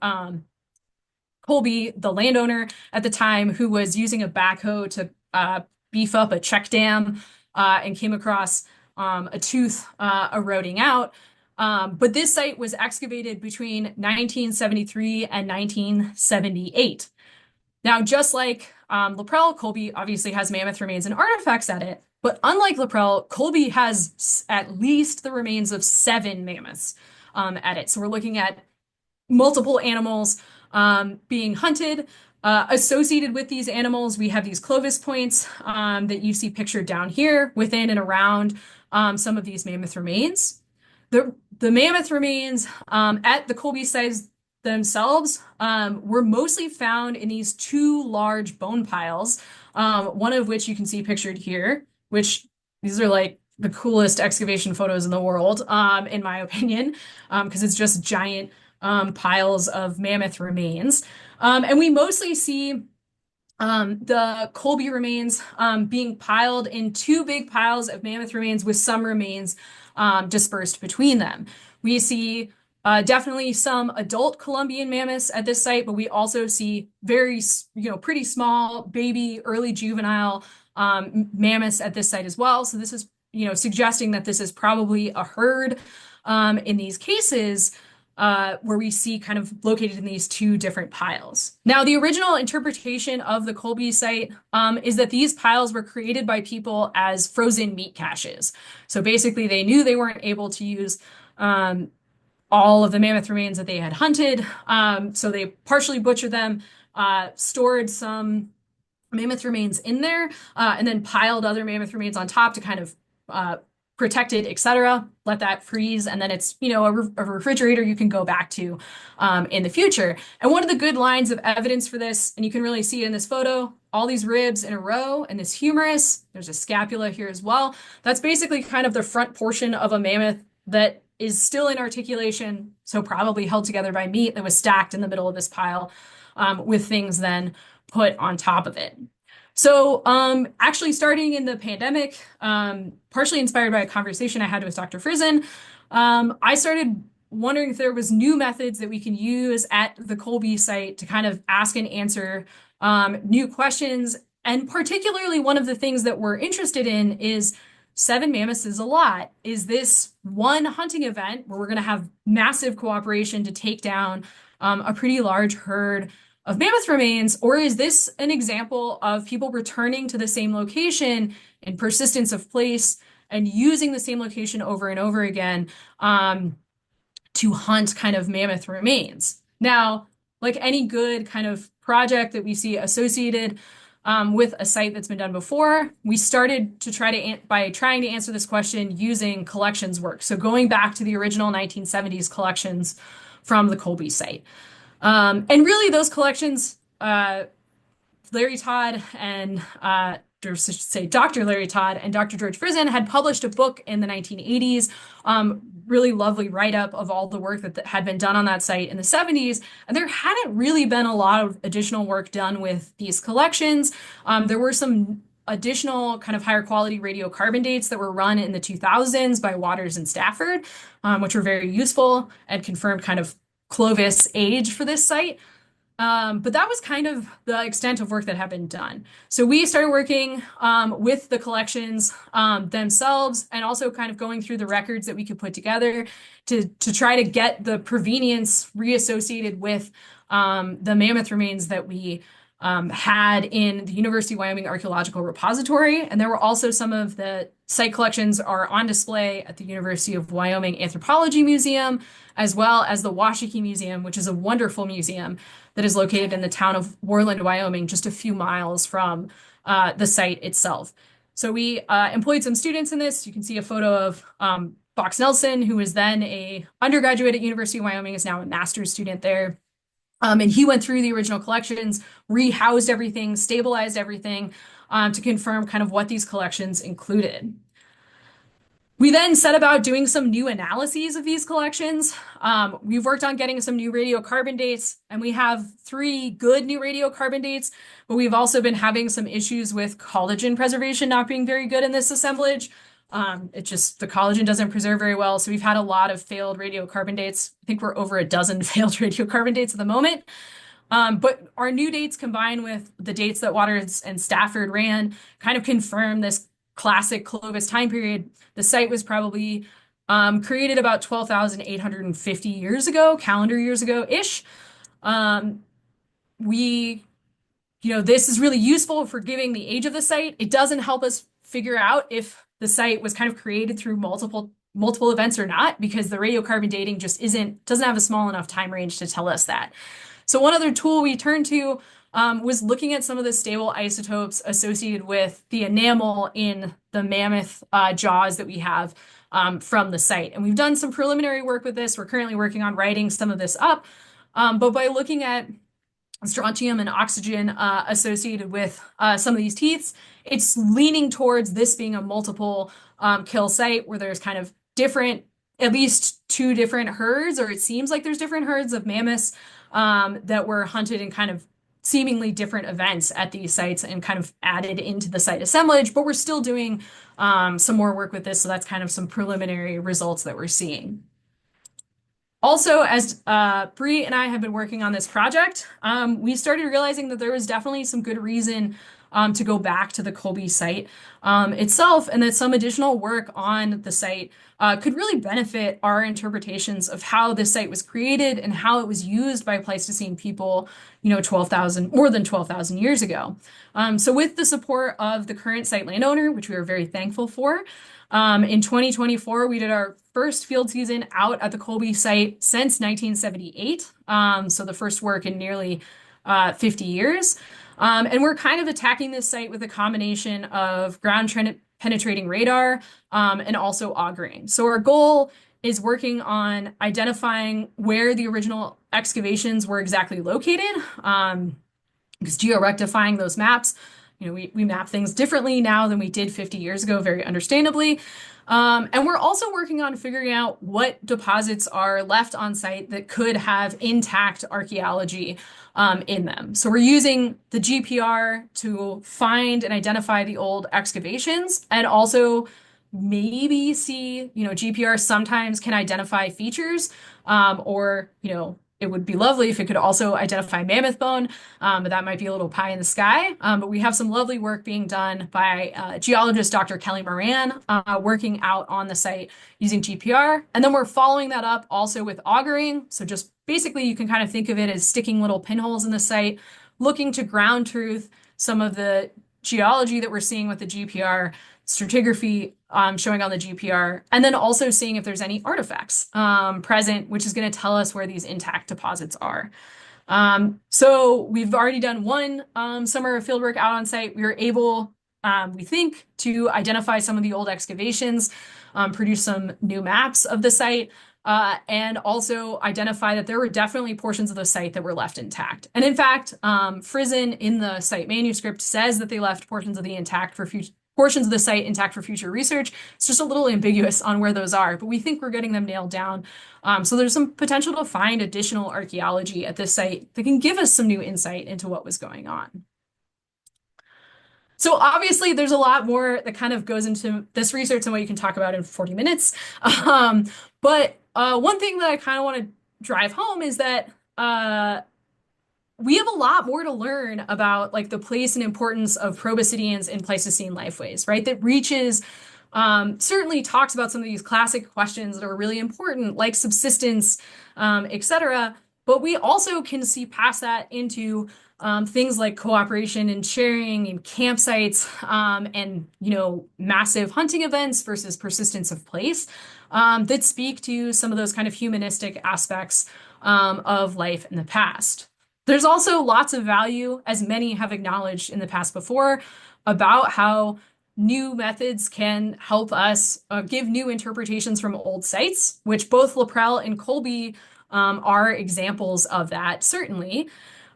Colby, the landowner at the time, who was using a backhoe to beef up a check dam and came across a tooth eroding out. But this site was excavated between 1973 and 1978. Now, just like Prele, Colby obviously has mammoth remains and artifacts at it, but unlike Prele, Colby has at least the remains of 7 mammoths at it. So we're looking at multiple animals being hunted. Associated with these animals, we have these Clovis points that you see pictured down here within and around some of these mammoth remains. The mammoth remains at the Colby sites themselves were mostly found in these 2 large bone piles, one of which you can see pictured here, which these are like the coolest excavation photos in the world, in my opinion, because it's just giant piles of mammoth remains. And we mostly see the Colby remains being piled in 2 big piles of mammoth remains with some remains dispersed between them. We see definitely some adult Columbian mammoths at this site, but we also see very, pretty small baby, early juvenile mammoths at this site as well. So this is, suggesting that this is probably a herd in these cases where we see kind of located in these 2 different piles. Now, the original interpretation of the Colby site is that these piles were created by people as frozen meat caches. So basically, they knew they weren't able to use all of the mammoth remains that they had hunted. So they partially butchered them, stored some mammoth remains in there, and then piled other mammoth remains on top to kind of protect it, etc. Let that freeze, and then it's a refrigerator you can go back to in the future. And one of the good lines of evidence for this, and you can really see it in this photo, all these ribs in a row and this humerus. There's a scapula here as well. That's basically kind of the front portion of a mammoth that is still in articulation, so probably held together by meat that was stacked in the middle of this pile with things then put on top of it. So actually starting in the pandemic, partially inspired by a conversation I had with Dr. Frizen, I started wondering if there was new methods that we can use at the Colby site to kind of ask and answer new questions. And particularly one of the things that we're interested in is 7 mammoths is a lot. Is this one hunting event where we're going to have massive cooperation to take down a pretty large herd of mammoth remains, or is this an example of people returning to the same location and persistence of place and using the same location over and over again to hunt kind of mammoth remains? Now, like any good kind of project that we see associated with a site that's been done before, we started to by trying to answer this question using collections work. So going back to the original 1970s collections from the Colby site. And really those collections, Larry Todd and or should say Dr. Larry Todd and Dr. George Frizen had published a book in the 1980s, really lovely write-up of all the work that had been done on that site in the 70s. And there hadn't really been a lot of additional work done with these collections. There were some additional kind of higher quality radiocarbon dates that were run in the 2000s by Waters and Stafford, which were very useful and confirmed kind of Clovis age for this site. But that was kind of the extent of work that had been done. So we started working with the collections themselves, and also kind of going through the records that we could put together to try to get the provenience reassociated with the mammoth remains that we had in the University of Wyoming Archaeological Repository. And there were also some of the site collections are on display at the University of Wyoming Anthropology Museum, as well as the Washakie Museum, which is a wonderful museum that is located in the town of Worland, Wyoming, just a few miles from the site itself. So we employed some students in this. You can see a photo of Box Nelson, who was then a undergraduate at University of Wyoming, is now a master's student there. And he went through the original collections, rehoused everything, stabilized everything to confirm kind of what these collections included. We then set about doing some new analyses of these collections. We've worked on getting some new radiocarbon dates, and we have 3 good new radiocarbon dates, but we've also been having some issues with collagen preservation not being very good in this assemblage. The collagen doesn't preserve very well, so we've had a lot of failed radiocarbon dates. I think we're over a dozen failed radiocarbon dates at the moment. But our new dates combined with the dates that Waters and Stafford ran kind of confirm this classic Clovis time period. The site was probably created about 12,850 years ago, calendar years ago-ish. This is really useful for giving the age of the site. It doesn't help us figure out if the site was kind of created through multiple events or not, because the radiocarbon dating just doesn't have a small enough time range to tell us that. So one other tool we turned to was looking at some of the stable isotopes associated with the enamel in the mammoth jaws that we have from the site. And we've done some preliminary work with this. We're currently working on writing some of this up. But by looking at strontium and oxygen associated with some of these teeths, it's leaning towards this being a multiple kill site where there's kind of at least 2 different herds, or it seems like there's different herds of mammoths that were hunted in kind of seemingly different events at these sites and kind of added into the site assemblage. But we're still doing some more work with this, so that's kind of some preliminary results that we're seeing. Also, as Bree and I have been working on this project, we started realizing that there was definitely some good reason to go back to the Colby site itself, and that some additional work on the site could really benefit our interpretations of how this site was created and how it was used by Pleistocene people, more than 12,000 years ago. So with the support of the current site landowner, which we are very thankful for, in 2024, we did our first field season out at the Colby site since 1978. So the first work in nearly 50 years. And we're kind of attacking this site with a combination of ground penetrating radar and also auguring. So our goal is working on identifying where the original excavations were exactly located, because georectifying those maps, we map things differently now than we did 50 years ago, very understandably. And we're also working on figuring out what deposits are left on site that could have intact archaeology in them. So we're using the GPR to find and identify the old excavations, and also maybe see, GPR sometimes can identify features or, it would be lovely if it could also identify mammoth bone, but that might be a little pie in the sky. But we have some lovely work being done by geologist Dr. Kelly Moran, working out on the site using GPR. And then we're following that up also with augering. So just basically, you can kind of think of it as sticking little pinholes in the site, looking to ground truth some of the geology that we're seeing with the GPR, stratigraphy showing on the GPR, and then also seeing if there's any artifacts present, which is going to tell us where these intact deposits are. So we've already done one summer of fieldwork out on site. We were able, we think, to identify some of the old excavations, produce some new maps of the site, and also identify that there were definitely portions of the site that were left intact. And in fact, Frizen in the site manuscript says that they left portions of the intact for future portions of the site intact for future research. It's just a little ambiguous on where those are, but we think we're getting them nailed down. So there's some potential to find additional archaeology at this site that can give us some new insight into what was going on. So obviously there's a lot more that kind of goes into this research and what you can talk about in 40 minutes. But one thing that I kind of want to drive home is that we have a lot more to learn about like the place and importance of Proboscideans in Pleistocene lifeways, right? That reaches certainly talks about some of these classic questions that are really important, like subsistence, etc. But we also can see past that into things like cooperation and sharing and campsites, and massive hunting events versus persistence of place, that speak to some of those kind of humanistic aspects of life in the past. There's also lots of value, as many have acknowledged in the past before, about how new methods can help us give new interpretations from old sites, which both Laprelle and Colby are examples of that, certainly.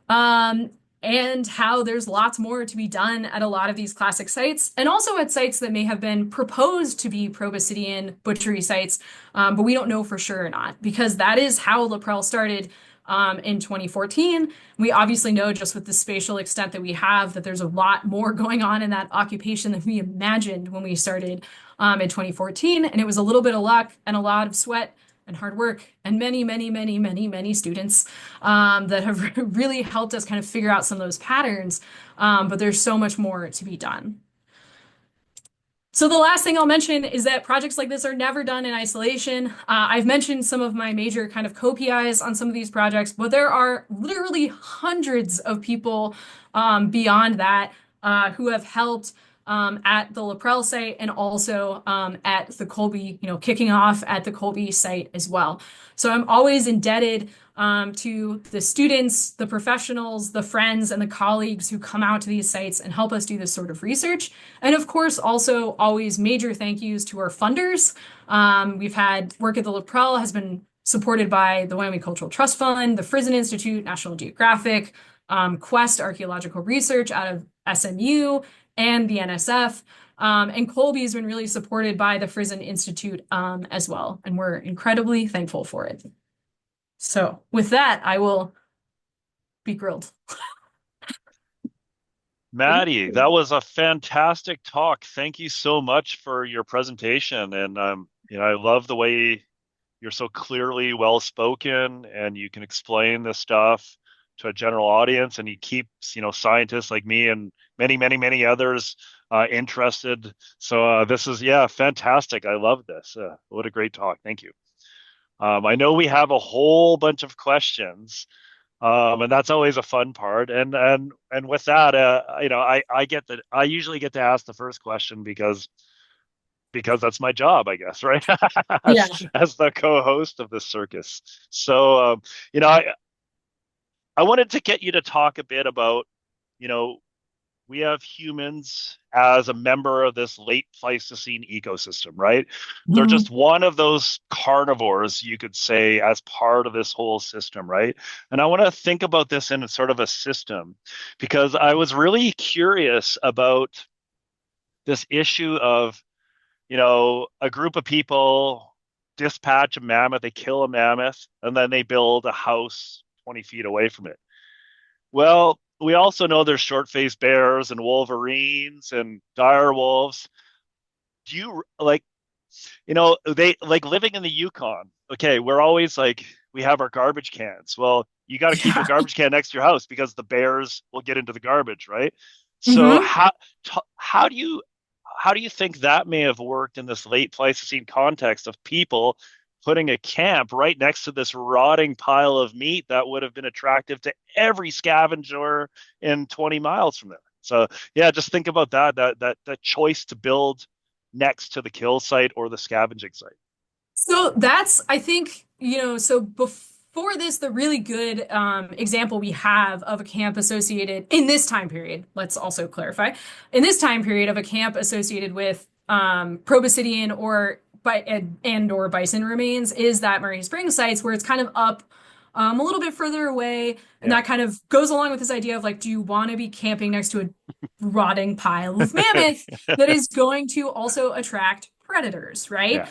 And how there's lots more to be done at a lot of these classic sites, and also at sites that may have been proposed to be Proboscidean butchery sites, but we don't know for sure or not, because that is how Laprelle started in 2014. We obviously know just with the spatial extent that we have that there's a lot more going on in that occupation than we imagined when we started in 2014. And it was a little bit of luck and a lot of sweat and hard work and many, many, many, many, many students that have really helped us kind of figure out some of those patterns. But there's so much more to be done. So the last thing I'll mention is that projects like this are never done in isolation. I've mentioned some of my major kind of co-PIs on some of these projects, but there are literally hundreds of people beyond that who have helped at the Laprelle site and also at the Colby, kicking off at the Colby site as well. So I'm always indebted to the students, the professionals, the friends, and the colleagues who come out to these sites and help us do this sort of research. And of course, also always major thank yous to our funders. We've had work at the Laprelle has been supported by the Wyoming Cultural Trust Fund, the Frizen Institute, National Geographic, Quest Archaeological Research out of SMU, and the NSF. And Colby has been really supported by the Frizen Institute as well. And we're incredibly thankful for it. So with that, I will be grilled.
Maddie, that was a fantastic talk. Thank you so much for your presentation. And I love the way you're so clearly well spoken and you can explain this stuff to a general audience, and you keep, scientists like me and many, many, many others interested. So this is, fantastic. I love this. What a great talk. Thank you. I know we have a whole bunch of questions, and that's always a fun part. And with that, I usually get to ask the first question because that's my job, I guess, right?
Yeah.
As the co-host of this circus. So, I wanted to get you to talk a bit about, we have humans as a member of this late Pleistocene ecosystem, right? They're
Mhm.
just one of those carnivores, you could say, as part of this whole system, right? And I want to think about this in sort of a system because I was really curious about this issue of, a group of people dispatch a mammoth, they kill a mammoth, and then they build a house 20 feet away from it. Well, we also know there's short-faced bears and wolverines and dire wolves. Do you like, they like living in the Yukon? Okay, we're always like, we have our garbage cans. Well, you got to keep your
Yeah.
garbage can next to your house because the bears will get into the garbage, right? So
Hmm.
how do you think that may have worked in this late Pleistocene context of people putting a camp right next to this rotting pile of meat that would have been attractive to every scavenger in 20 miles from there? So yeah, just think about that choice to build next to the kill site or the scavenging site.
So that's, I think, so before this, the really good example we have of a camp associated in this time period, let's also clarify, in this time period of a camp associated with Proboscidean and or bison remains is that Murray Springs sites where it's kind of up a little bit further away, and
Yeah.
that kind of goes along with this idea of like, do you want to be camping next to a rotting pile of mammoth that is going to also attract predators, right?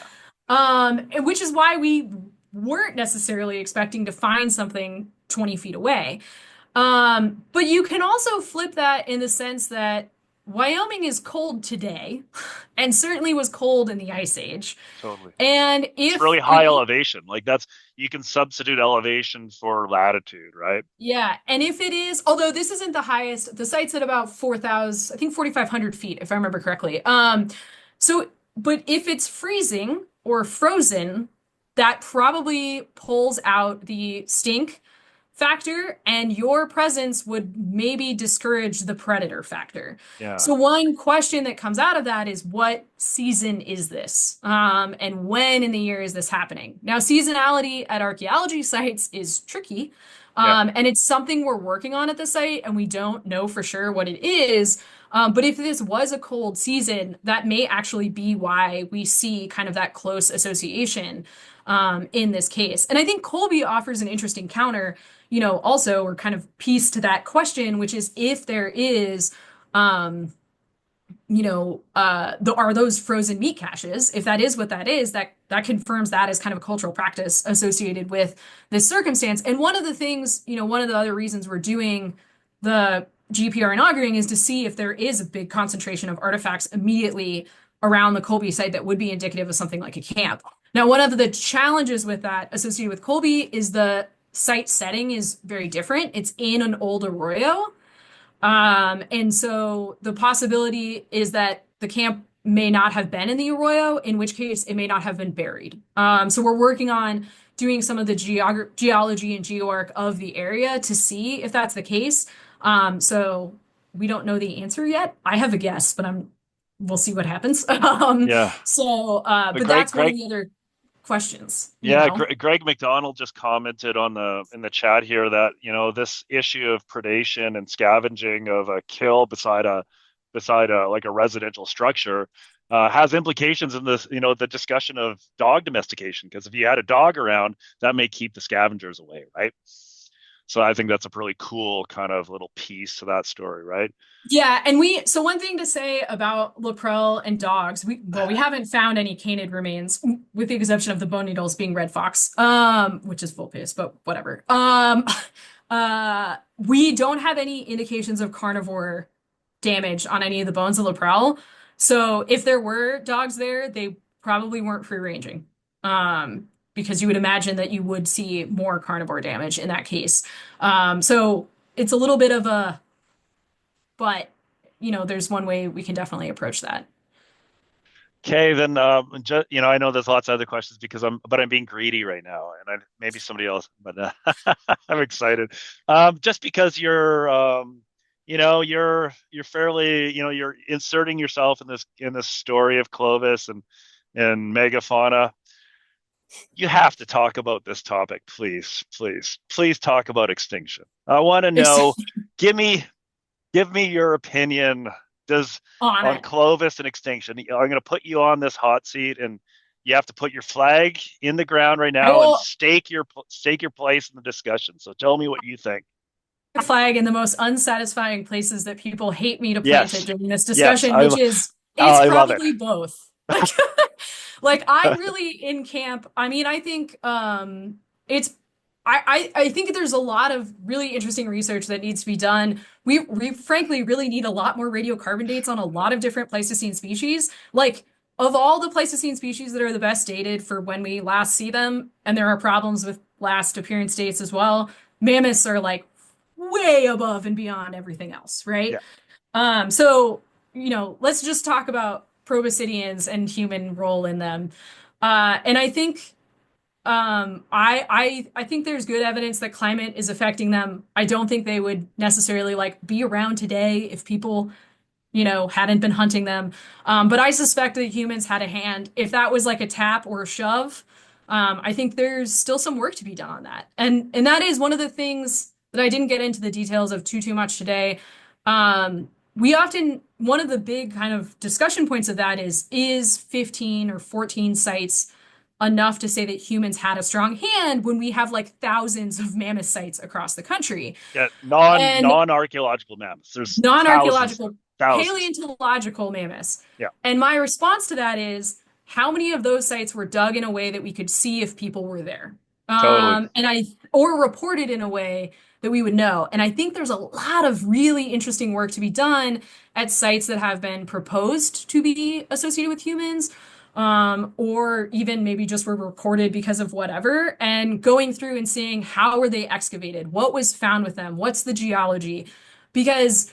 Yeah.
Which is why we weren't necessarily expecting to find something 20 feet away. But you can also flip that in the sense that Wyoming is cold today, and certainly was cold in the Ice Age.
Totally.
And
It's
if,
really high elevation. Like that's you can substitute elevation for latitude, right?
yeah, and if it is, although this isn't the highest, the site's at about 4,000, I think 4,500 feet, if I remember correctly. But if it's freezing or frozen, that probably pulls out the stink factor, and your presence would maybe discourage the predator factor.
Yeah.
So one question that comes out of that is what season is this? And when in the year is this happening? Now, seasonality at archaeology sites is tricky.
Yeah.
And it's something we're working on at the site, and we don't know for sure what it is. But if this was a cold season, that may actually be why we see kind of that close association in this case. And I think Colby offers an interesting counter, also, or kind of piece to that question, which is if there is, are those frozen meat caches? If that is what that is, that confirms that as kind of a cultural practice associated with this circumstance. And one of the things, one of the other reasons we're doing the GPR inaugurating is to see if there is a big concentration of artifacts immediately around the Colby site that would be indicative of something like a camp. Now, one of the challenges with that associated with Colby is the site setting is very different. It's in an old arroyo. And so the possibility is that the camp may not have been in the arroyo, in which case it may not have been buried. So we're working on doing some of the geology and geoarch of the area to see if that's the case. So we don't know the answer yet. I have a guess, but we'll see what happens.
Yeah.
But
Greg,
that's one of
Greg,
the other questions,
yeah, Greg McDonald just commented on in the chat here that this issue of predation and scavenging of a kill beside a like a residential structure has implications in this the discussion of dog domestication, because if you had a dog around, that may keep the scavengers away, right? So I think that's a really cool kind of little piece to that story, right?
Yeah, and so one thing to say about Leprel and dogs, we haven't found any canid remains, with the exception of the bone needles being red fox, which is vulpes, but whatever. We don't have any indications of carnivore damage on any of the bones of Leprel. So if there were dogs there, they probably weren't free ranging. Because you would imagine that you would see more carnivore damage in that case. So it's a little bit of a but there's one way we can definitely approach that.
Okay, then I know there's lots of other questions because I'm being greedy right now, and maybe somebody else, but I'm excited. Just because you're fairly, you're inserting yourself in this story of Clovis and megafauna. You have to talk about this topic, please, please, please talk about extinction. I want to know. Give me your opinion. Does
On
on
it.
Clovis and extinction? I'm going to put you on this hot seat, and you have to put your flag in the ground right
I
now and
will
stake your place in the discussion. So tell me what you think.
flag in the most unsatisfying places that people hate me to plant it
Yes,
during this
yes,
discussion, which is it's
I love it.
probably both. Like I'm really in camp. I mean, I think it's I think there's a lot of really interesting research that needs to be done. We frankly really need a lot more radiocarbon dates on a lot of different Pleistocene species. Like of all the Pleistocene species that are the best dated for when we last see them, and there are problems with last appearance dates as well, mammoths are like way above and beyond everything else, right?
Yeah.
So, let's just talk about proboscideans and human role in them. And I think I think there's good evidence that climate is affecting them. I don't think they would necessarily like be around today if people hadn't been hunting them. But I suspect that humans had a hand. If that was like a tap or a shove, I think there's still some work to be done on that. And that is one of the things that I didn't get into the details of too much today. We often, one of the big kind of discussion points of that is 15 or 14 sites enough to say that humans had a strong hand when we have like thousands of mammoth sites across the country?
Yeah,
And
non-archaeological mammoths. There's thousands of
non-archaeological
them. Thousands.
paleontological mammoths.
Yeah,
And my response to that is how many of those sites were dug in a way that we could see if people were there?
totally.
Or reported in a way that we would know. And I think there's a lot of really interesting work to be done at sites that have been proposed to be associated with humans, or even maybe just were recorded because of whatever, and going through and seeing how were they excavated, what was found with them, what's the geology, because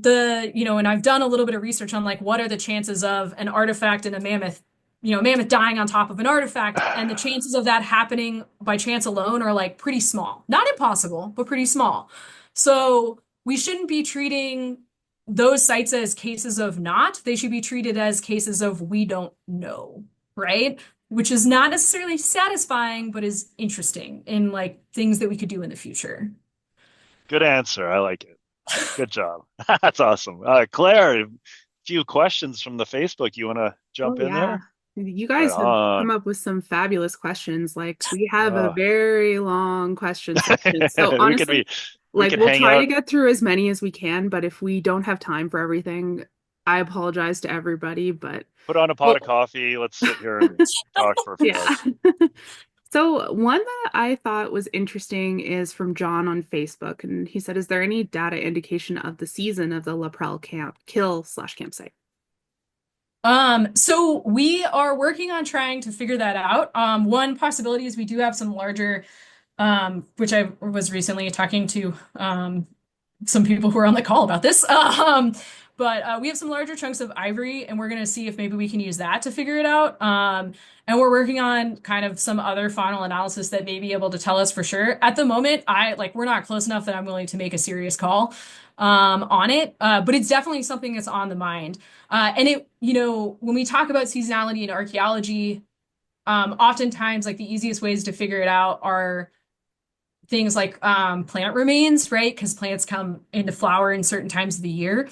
and I've done a little bit of research on like what are the chances of an artifact and a mammoth dying on top of an artifact, and the chances of that happening by chance alone are like pretty small. Not impossible, but pretty small. So we shouldn't be treating those sites as cases of not. They should be treated as cases of we don't know, right? Which is not necessarily satisfying, but is interesting in like things that we could do in the future.
Good answer. I like it. Good job. That's awesome. Claire, a few questions from the Facebook. You want to
Oh
jump in
yeah.
there?
You
Right
guys have come
on.
up with some fabulous questions. Like we have a
Uh,
very long question section. So
we could be,
honestly,
we
like
could
we'll
hang
try to
out,
get through as many as we can, but if we don't have time for everything, I apologize to everybody, but
put on a pot of
Well,
coffee. Let's sit here and talk for a few
yeah.
hours.
So one that I thought was interesting is from John on Facebook, and he said, "Is there any data indication of the season of the La Prelle camp kill/campsite?"
so we are working on trying to figure that out. One possibility is we do have some larger, which I was recently talking to some people who are on the call about this. But we have some larger chunks of ivory, and we're going to see if maybe we can use that to figure it out. And we're working on kind of some other final analysis that may be able to tell us for sure. At the moment, we're not close enough that I'm willing to make a serious call on it. But it's definitely something that's on the mind. And when we talk about seasonality in archaeology, oftentimes like the easiest ways to figure it out are things like plant remains, right? Because plants come into flower in certain times of the year,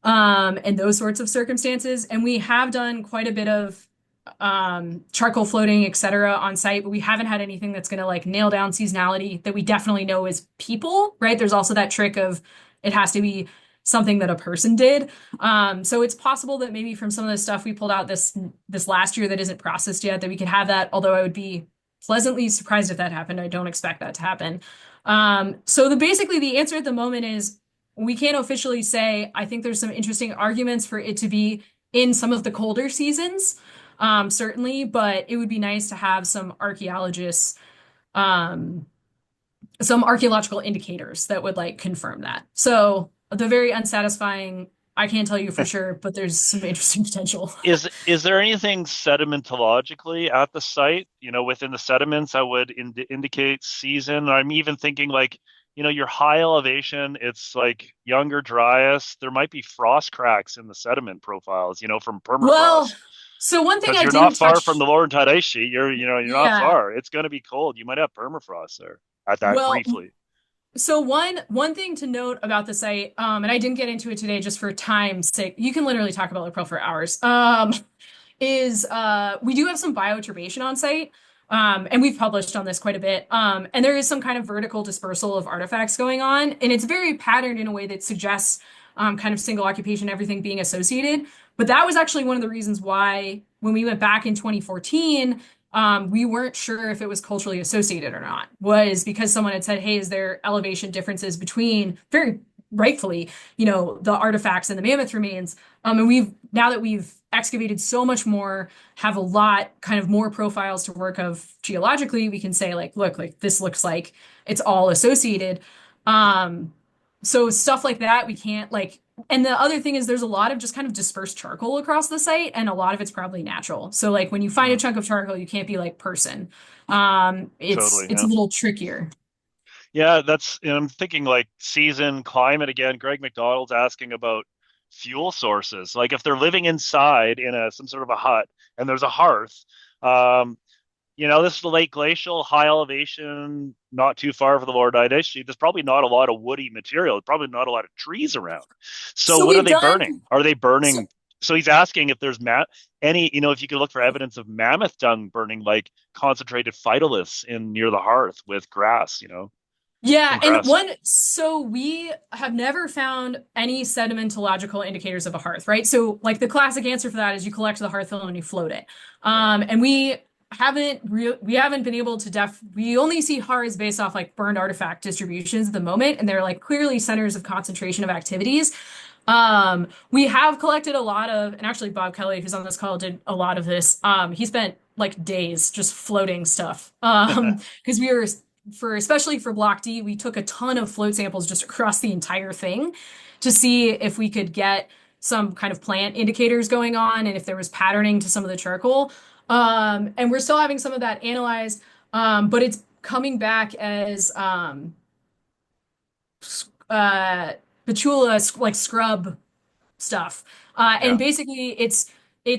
and those sorts of circumstances. And we have done quite a bit of charcoal floating, et cetera, on site, but we haven't had anything that's going to like nail down seasonality that we definitely know is people, right? There's also that trick of it has to be something that a person did. So it's possible that maybe from some of the stuff we pulled out this last year that isn't processed yet, that we could have that, although I would be pleasantly surprised if that happened. I don't expect that to happen. So basically the answer at the moment is we can't officially say. I think there's some interesting arguments for it to be in some of the colder seasons, certainly, but it would be nice to have um, some archaeological indicators that would like confirm that. So the very unsatisfying, I can't tell you for sure, but there's some interesting potential.
Is there anything sedimentologically at the site, within the sediments that would indicate season? I'm even thinking like, your high elevation, it's like younger, driest. There might be frost cracks in the sediment profiles, from
Well,
permafrost.
so one thing
Because
I
you're
didn't
not far from
touch,
the Laurentide ice sheet. You're not
yeah.
far. It's going to be cold. You might have permafrost there at that
Well,
briefly.
so one thing to note about the site, and I didn't get into it today just for time's sake. You can literally talk about April for hours. Is we do have some bioturbation on site. And we've published on this quite a bit. And there is some kind of vertical dispersal of artifacts going on, and it's very patterned in a way that suggests kind of single occupation, everything being associated. But that was actually one of the reasons why, when we went back in 2014, we weren't sure if it was culturally associated or not, was because someone had said, hey, is there elevation differences between, very rightfully, the artifacts and the mammoth remains? And now that we've excavated so much more, have a lot kind of more profiles to work of geologically, we can say like, look, like this looks like it's all associated. Um, so stuff like that, we can't like, and the other thing is there's a lot of just kind of dispersed charcoal across the site, and a lot of it's probably natural. So like when you find a
Mm,
chunk of charcoal, you can't be like person.
totally.
It's a
Yeah.
little trickier.
Yeah, that's, I'm thinking like season, climate again. Greg McDonald's asking about fuel sources. Like if they're living inside in a some sort of a hut and there's a hearth, um, this is the late glacial, high elevation, not too far from the lower Dynasty. There's probably not a lot of woody material, probably not a lot of trees around. So
So
what are
we've
they
done,
burning? Are they
so
burning? So he's asking if there's any, if you could look for evidence of mammoth dung burning, like concentrated phytoliths in near the hearth with grass,
yeah,
some
and
grass.
so we have never found any sedimentological indicators of a hearth, right? So like the classic answer for that is you collect the hearth film and you float it.
Yeah.
And we haven't been able to we only see hearths based off like burned artifact distributions at the moment, and they're like clearly centers of concentration of activities. We have collected a lot of, and actually Bob Kelly, who's on this call, did a lot of this. He spent like days just floating stuff. Because we were especially for Block D, we took a ton of float samples just across the entire thing to see if we could get some kind of plant indicators going on and if there was patterning to some of the charcoal. And we're still having some of that analyzed, but it's coming back as uh, betula, like scrub stuff. And
Yeah.
basically it's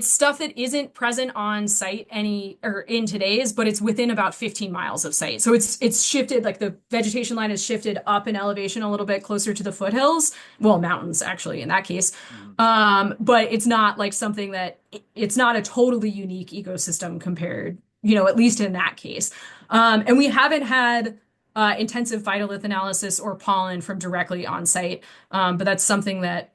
stuff that isn't present on site any or in today's, but it's within about 15 miles of site. So it's shifted, like the vegetation line is shifted up in elevation a little bit closer to the foothills. Well, mountains actually in that case.
Mhm.
But it's not like something that it's not a totally unique ecosystem compared, at least in that case. And we haven't had intensive phytolith analysis or pollen from directly on site. But that's something that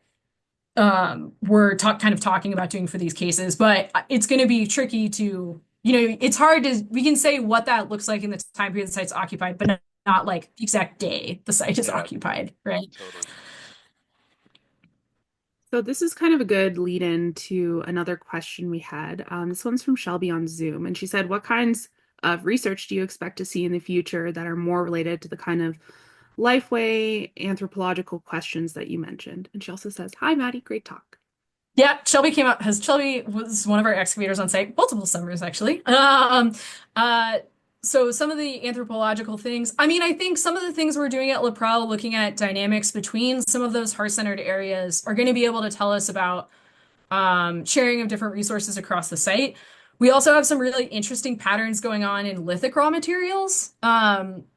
we're kind of talking about doing for these cases, but it's going to be tricky to, it's hard to, we can say what that looks like in the time period the site's occupied, but not like the exact day the site is
Yeah,
occupied, right?
totally.
So this is kind of a good lead in to another question we had. This one's from Shelby on Zoom, and she said, "What kinds of research do you expect to see in the future that are more related to the kind of lifeway anthropological questions that you mentioned?" And she also says, "Hi, Maddie, great talk."
Yeah, Shelby was one of our excavators on site multiple summers actually. Uh, so some of the anthropological things, I mean, I think some of the things we're doing at Laprelle, looking at dynamics between some of those hearth-centered areas, are going to be able to tell us about sharing of different resources across the site. We also have some really interesting patterns going on in lithic raw materials.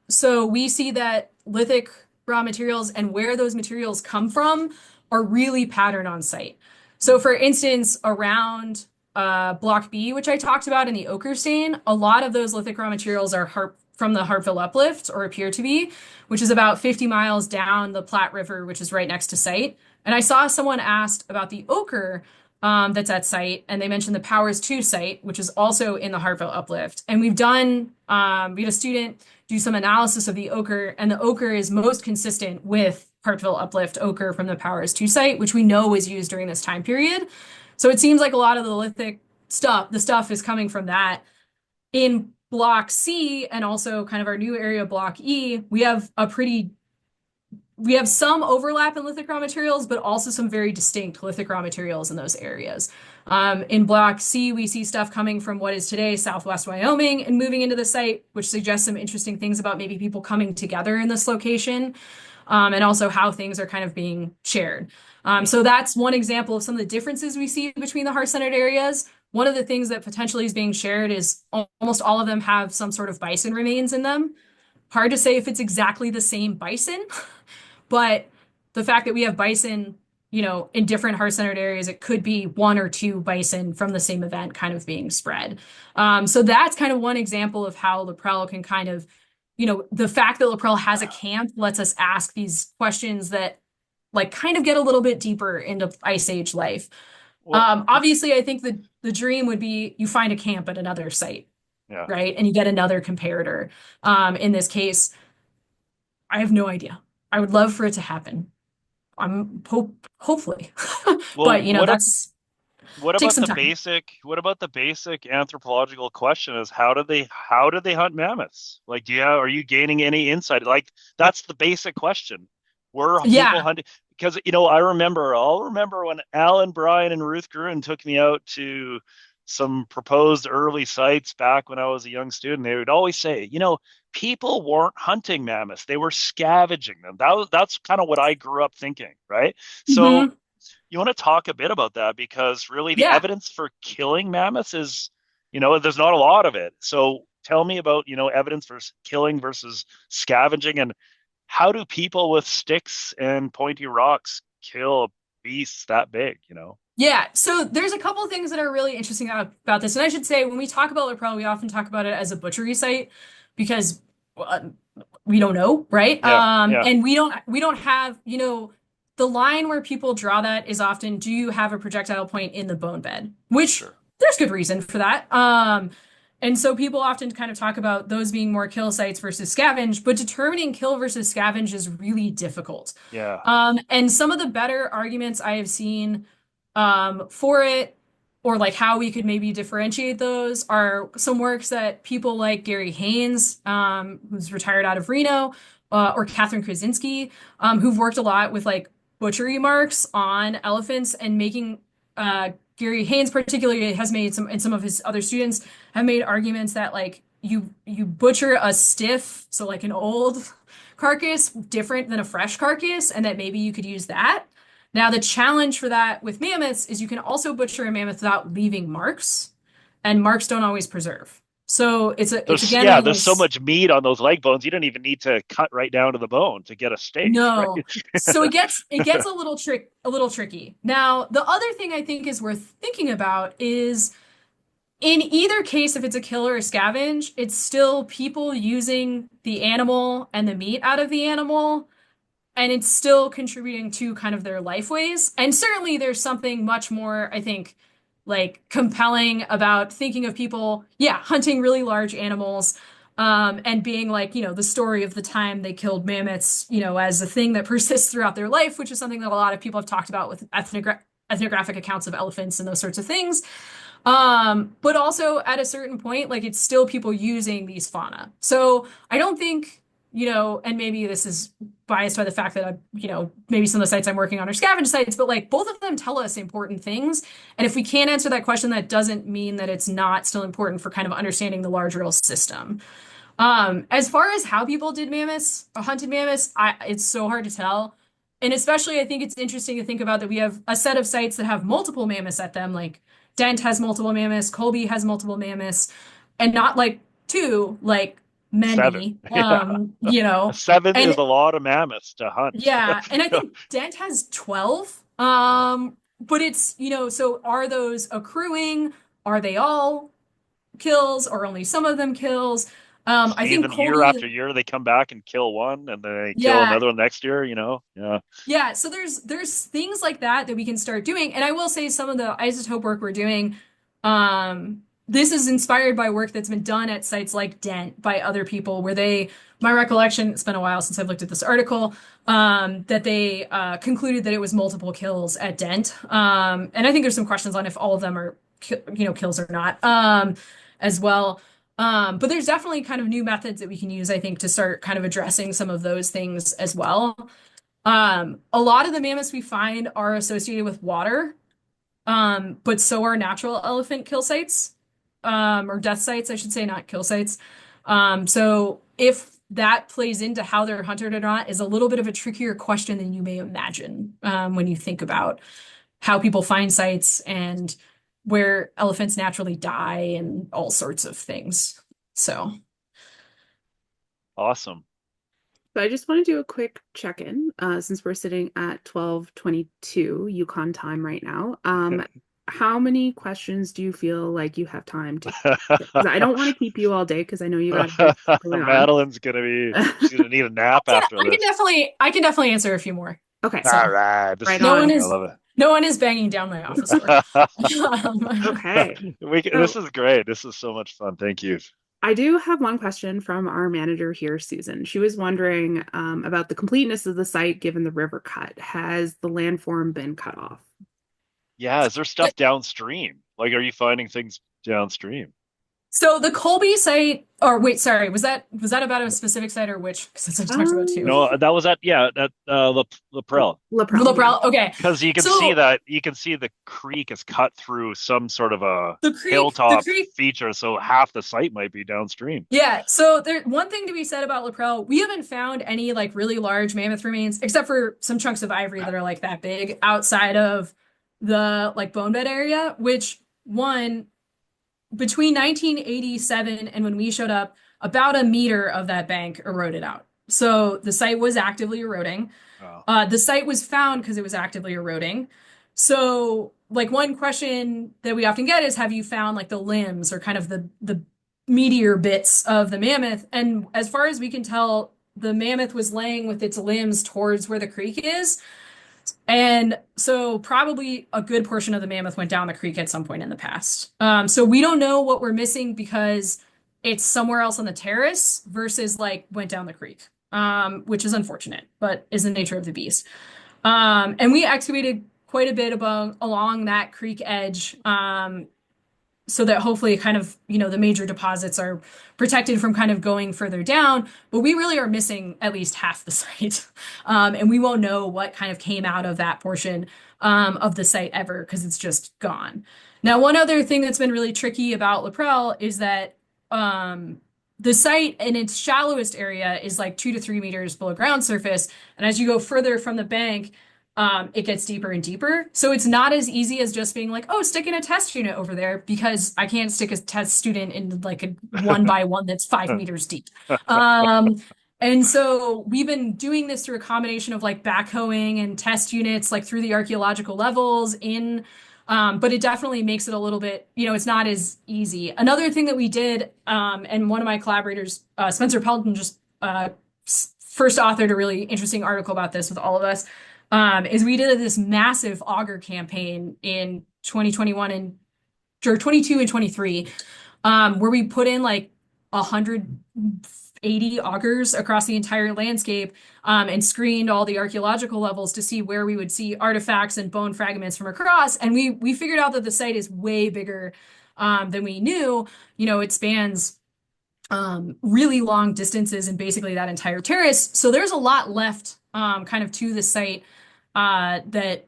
So we see that lithic raw materials and where those materials come from are really patterned on site. So
Mm.
for instance, around Block B, which I talked about in the ochre stain, a lot of those lithic raw materials are from the Hartville uplift, or appear to be, which is about 50 miles down the Platte River, which is right next to site. And I saw someone asked about the ochre that's at site, and they mentioned the Powers 2 site, which is also in the Hartville uplift. And we had a student do some analysis of the ochre, and the ochre is most consistent with Hartville uplift ochre from the Powers 2 site, which we know was used during this time period. So it seems like a lot of the lithic stuff, the stuff is coming from that. In Block C and also kind of our new area, Block E, we have some overlap in lithic raw materials, but also some very distinct lithic raw materials in those areas. In Block C, we see stuff coming from what is today Southwest Wyoming and moving into the site, which suggests some interesting things about maybe people coming together in this location, and also how things are kind of being shared.
Yeah.
So that's one example of some of the differences we see between the hearth-centered areas. One of the things that potentially is being shared is almost all of them have some sort of bison remains in them. Hard to say if it's exactly the same bison. But the fact that we have bison, in different hearth-centered areas, it could be one or two bison from the same event kind of being spread. So that's kind of one example of how Laprelle can kind of, the fact that Laprelle has a camp lets us ask these questions that like kind of get a little bit deeper into Ice Age life.
Well,
Obviously, I think the dream would be you find a camp at another site,
yeah.
right? And you get another comparator. In this case, I have no idea. I would love for it to happen. Hopefully.
Well,
But
what
that's Takes some time.
What about the basic anthropological question is how did they hunt mammoths? Like, are you gaining any insight? Like, that's the basic question. Were people
Yeah.
hunting? Because, I'll remember when Alan, Brian, and Ruth Gruen took me out to some proposed early sites back when I was a young student. They would always say, people weren't hunting mammoths. They were scavenging them. That's kind of what I grew up thinking, right? So
Hmm.
you want to talk a bit about that because really the
Yeah.
evidence for killing mammoths is, there's not a lot of it. So tell me about, evidence for killing versus scavenging, and how do people with sticks and pointy rocks kill beasts that big?
Yeah, so there's a couple of things that are really interesting about this. And I should say, when we talk about Prele, we often talk about it as a butchery site because uh, we don't know, right?
Yeah, yeah,
And we don't have, the line where people draw that is often, do you have a projectile point in the bone bed? Which
sure.
there's good reason for that. And so people often kind of talk about those being more kill sites versus scavenge, but determining kill versus scavenge is really difficult.
Yeah,
And some of the better arguments I have seen for it, or like how we could maybe differentiate those, are some works that people like Gary Haynes, who's retired out of Reno, or Catherine Krasinski, who've worked a lot with like butchery marks on elephants and making Gary Haynes particularly has made some, and some of his other students have made arguments that like you butcher a stiff, so like an old carcass different than a fresh carcass, and that maybe you could use that. Now, the challenge for that with mammoths is you can also butcher a mammoth without leaving marks, and marks don't always preserve. So it's
there's
again
yeah,
one of
there's so
those.
much meat on those leg bones. You don't even need to cut right down to the bone to get a steak,
No.
right?
So it gets a little tricky. Now, the other thing I think is worth thinking about is in either case, if it's a kill or a scavenge, it's still people using the animal and the meat out of the animal, and it's still contributing to kind of their lifeways. And certainly there's something much more, I think, like compelling about thinking of people, yeah, hunting really large animals, and being like, the story of the time they killed mammoths, as a thing that persists throughout their life, which is something that a lot of people have talked about with ethnographic accounts of elephants and those sorts of things. But also at a certain point, like it's still people using these fauna. So I don't think, and maybe this is biased by the fact that maybe some of the sites I'm working on are scavenge sites, but like both of them tell us important things. And if we can't answer that question, that doesn't mean that it's not still important for kind of understanding the larger system. As far as how people did mammoths or hunted mammoths, it's so hard to tell. And especially, I think it's interesting to think about that we have a set of sites that have multiple mammoths at them. Like Dent has multiple mammoths, Colby has multiple mammoths, and not like two, like
Seven.
many.
Yeah. Seven is
And
a lot of mammoths to hunt.
yeah, and I think Dent has 12.
Yeah.
But it's, so are those accruing? Are they all kills or only some of them kills? I think
Season year
Colby,
after year, they come back and kill one, and then they kill
yeah,
another one next year. Yeah.
yeah. So there's things like that that we can start doing. And I will say some of the isotope work we're doing, this is inspired by work that's been done at sites like Dent by other people where my recollection, it's been a while since I've looked at this article, that they concluded that it was multiple kills at Dent. And I think there's some questions on if all of them are, kills or not, as well. But there's definitely kind of new methods that we can use, I think, to start kind of addressing some of those things as well. A lot of the mammoths we find are associated with water, but so are natural elephant kill sites, or death sites, I should say, not kill sites. So if that plays into how they're hunted or not is a little bit of a trickier question than you may imagine, when you think about how people find sites and where elephants naturally die and all sorts of things. So,
Awesome.
So I just want to do a quick check-in, since we're sitting at 12:22 Yukon time right now. How many questions do you feel like you have time to? Because I don't want to keep you all day because I know you got going on.
She's gonna need a nap after this.
I can definitely answer a few more.
Okay,
All
So
right, this
right
is
no one
on.
great. I
is
love
no one is banging down my office door.
Okay.
This
So
is great. This is so much fun. Thank you.
I do have one question from our manager here, Susan. She was wondering about the completeness of the site given the river cut. Has the landform been cut off?
Yeah, is there stuff downstream? Like, are you finding things downstream?
So the Colby site, or wait, sorry, was that about a specific site or which? Because I've talked about two.
No, that was at yeah, at La Prel.
Leprechaun, yeah.
Laprelle. Okay,
Because
so
you can see the creek is cut through some sort of a
the
hilltop
creek.
feature, so half the site might be downstream.
Yeah, so there one thing to be said about Laprelle, we haven't found any like really large mammoth remains, except for some chunks of ivory that are like that big outside of the like bone bed area, which one between 1987 and when we showed up, about a meter of that bank eroded out. So the site was actively eroding.
Oh,
The site was found because it was actively eroding. So, like one question that we often get is, have you found like the limbs or kind of the meatier bits of the mammoth? And as far as we can tell, the mammoth was laying with its limbs towards where the creek is. And so probably a good portion of the mammoth went down the creek at some point in the past. So we don't know what we're missing because it's somewhere else on the terrace versus like went down the creek, which is unfortunate, but is the nature of the beast. And we excavated quite a bit along that creek edge, so that hopefully kind of, the major deposits are protected from kind of going further down, but we really are missing at least half the site. And we won't know what kind of came out of that portion of the site ever because it's just gone. Now, one other thing that's been really tricky about Laprelle is that the site in its shallowest area is like 2 to 3 meters below ground surface. And as you go further from the bank, it gets deeper and deeper. So it's not as easy as just being like, oh, stick in a test unit over there because I can't stick a test student in like a one by one that's 5 meters deep. Um, and so we've been doing this through a combination of like backhoeing and test units, like through the archaeological levels in, but it definitely makes it a little bit, it's not as easy. Another thing that we did, and one of my collaborators, Spencer Pelton, just first authored a really interesting article about this with all of us, is we did this massive auger campaign in 2021 and or 22 and 23, where we put in like 180 augers across the entire landscape, and screened all the archaeological levels to see where we would see artifacts and bone fragments from across. And we figured out that the site is way bigger than we knew. It spans really long distances and basically that entire terrace. So there's a lot left kind of to the site that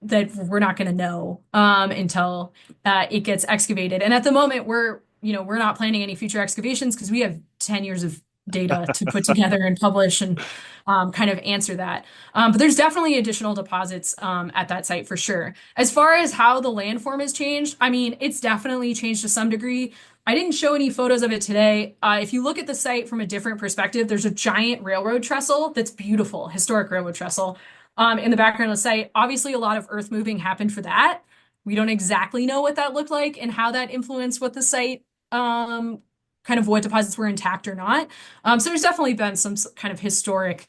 we're not going to know until it gets excavated. And at the moment, we're not planning any future excavations because we have 10 years of data to put together and publish and kind of answer that. But there's definitely additional deposits at that site for sure. As far as how the landform has changed, I mean, it's definitely changed to some degree. I didn't show any photos of it today. If you look at the site from a different perspective, there's a giant railroad trestle that's beautiful, historic railroad trestle in the background of the site. Obviously, a lot of earth moving happened for that. We don't exactly know what that looked like and how that influenced what the site, kind of what deposits were intact or not. So there's definitely been some kind of historic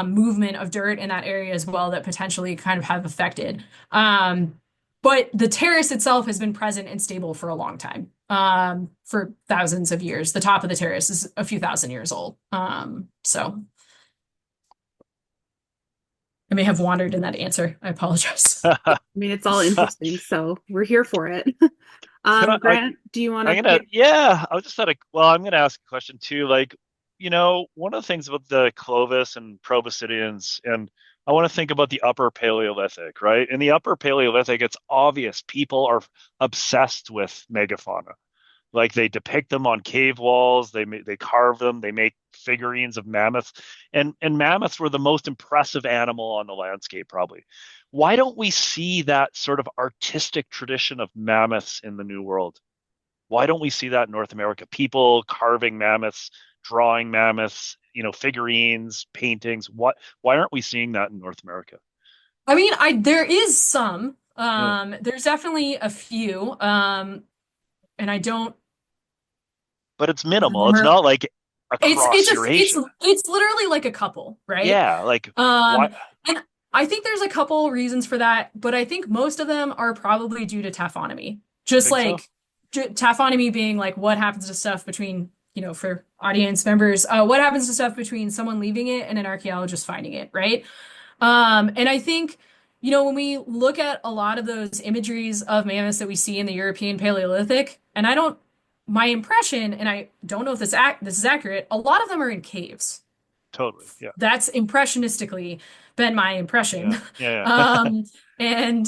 movement of dirt in that area as well that potentially kind of have affected. But the terrace itself has been present and stable for a long time, for thousands of years. The top of the terrace is a few thousand years old. So I may have wandered in that answer. I apologize.
I mean, it's all interesting, so we're here for it. Grant, do you want
I'm
to
gonna,
take?
yeah, I was just well, I'm gonna ask a question too. Like, one of the things about the Clovis and Proboscideans, and I want to think about the Upper Paleolithic, right? In the Upper Paleolithic, it's obvious people are obsessed with megafauna. Like they depict them on cave walls, they carve them, they make figurines of mammoths, and mammoths were the most impressive animal on the landscape, probably. Why don't we see that sort of artistic tradition of mammoths in the New World? Why don't we see that in North America? People carving mammoths, drawing mammoths, figurines, paintings. Why aren't we seeing that in North America?
I mean, there is some.
Yeah.
There's definitely a few. And I don't
But it's minimal. It's
remember.
not like across
It's
Eurasia.
it's literally like a couple, right?
Yeah, like why?
Um, and I think there's a couple reasons for that, but I think most of them are probably due to taphonomy.
You
Just
think so?
like taphonomy being like what happens to stuff between, for audience members, what happens to stuff between someone leaving it and an archaeologist finding it, right? And I think, when we look at a lot of those imageries of mammoths that we see in the European Paleolithic, and my impression, and I don't know if this is accurate, a lot of them are in caves.
Totally. Yeah.
That's impressionistically been my impression.
Yeah. Yeah. Yeah.
Um, and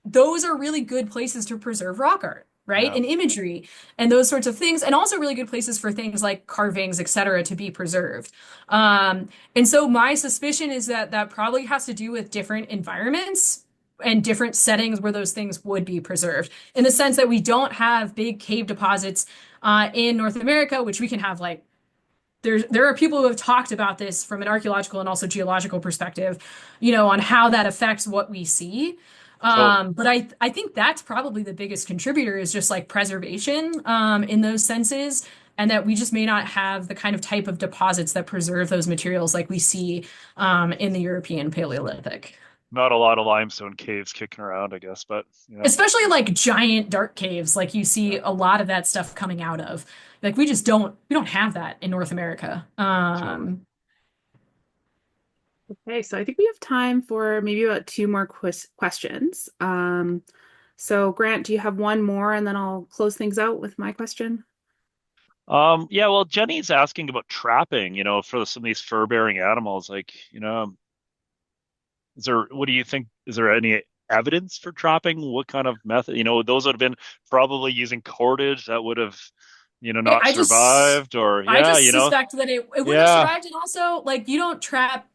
those are really good places to preserve rock art, right?
Yeah.
And imagery and those sorts of things, and also really good places for things like carvings, etc., to be preserved. And so my suspicion is that that probably has to do with different environments and different settings where those things would be preserved, in the sense that we don't have big cave deposits in North America, which we can have like there are people who have talked about this from an archaeological and also geological perspective, on how that affects what we see.
Totally.
But I think that's probably the biggest contributor is just like preservation in those senses, and that we just may not have the kind of type of deposits that preserve those materials like we see in the European Paleolithic.
Not a lot of limestone caves kicking around, I guess, but
Especially like giant dark caves, like you see
yeah,
a lot of that stuff coming out of. Like we don't have that in North America.
totally.
Okay, so I think we have time for maybe about two more questions. So Grant, do you have one more and then I'll close things out with my question?
Yeah, well, Jenny's asking about trapping, for some of these fur-bearing animals. Like, what do you think? Is there any evidence for trapping? What kind of method? Those would have been probably using cordage that would have,
I
not
I just
survived, or
I
yeah,
just suspect that it wouldn't have
yeah,
survived, and also like you don't trap.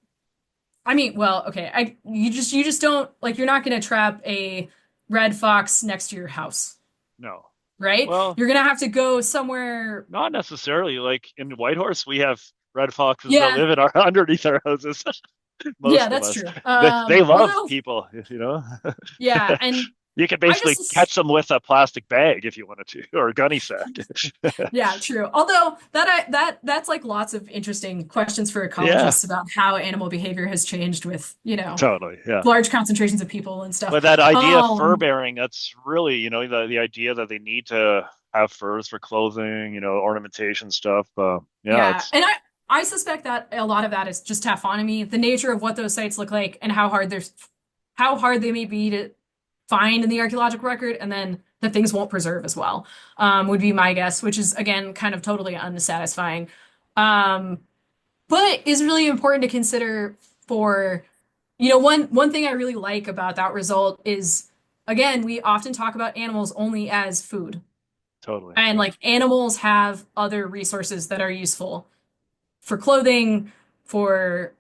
I mean, well, okay, I you just don't like you're not gonna trap a red fox next to your house,
no.
right?
Well,
You're gonna have to go somewhere.
not necessarily. Like in Whitehorse, we have red foxes that
Yeah,
live in our underneath our houses.
yeah,
Most of
that's
us.
true.
They love
Although,
people.
yeah, and
You could
I
basically
just
catch them with a plastic bag if you wanted to, or a gunny sack.
Yeah, true. Although that's like lots of interesting questions for
Yeah,
ecologists about how animal behavior has changed with,
totally. Yeah.
large concentrations of people and stuff.
But that idea of fur
Um,
bearing, that's really, the idea that they need to have furs for clothing, ornamentation stuff. Yeah,
yeah,
it's
and I suspect that a lot of that is just taphonomy, the nature of what those sites look like and how hard they may be to find in the archaeological record, and then that things won't preserve as well, would be my guess, which is again kind of totally unsatisfying. Um, but is really important to consider for, one thing I really like about that result is, again, we often talk about animals only as food.
totally.
And
Yeah.
like animals have other resources that are useful for clothing, for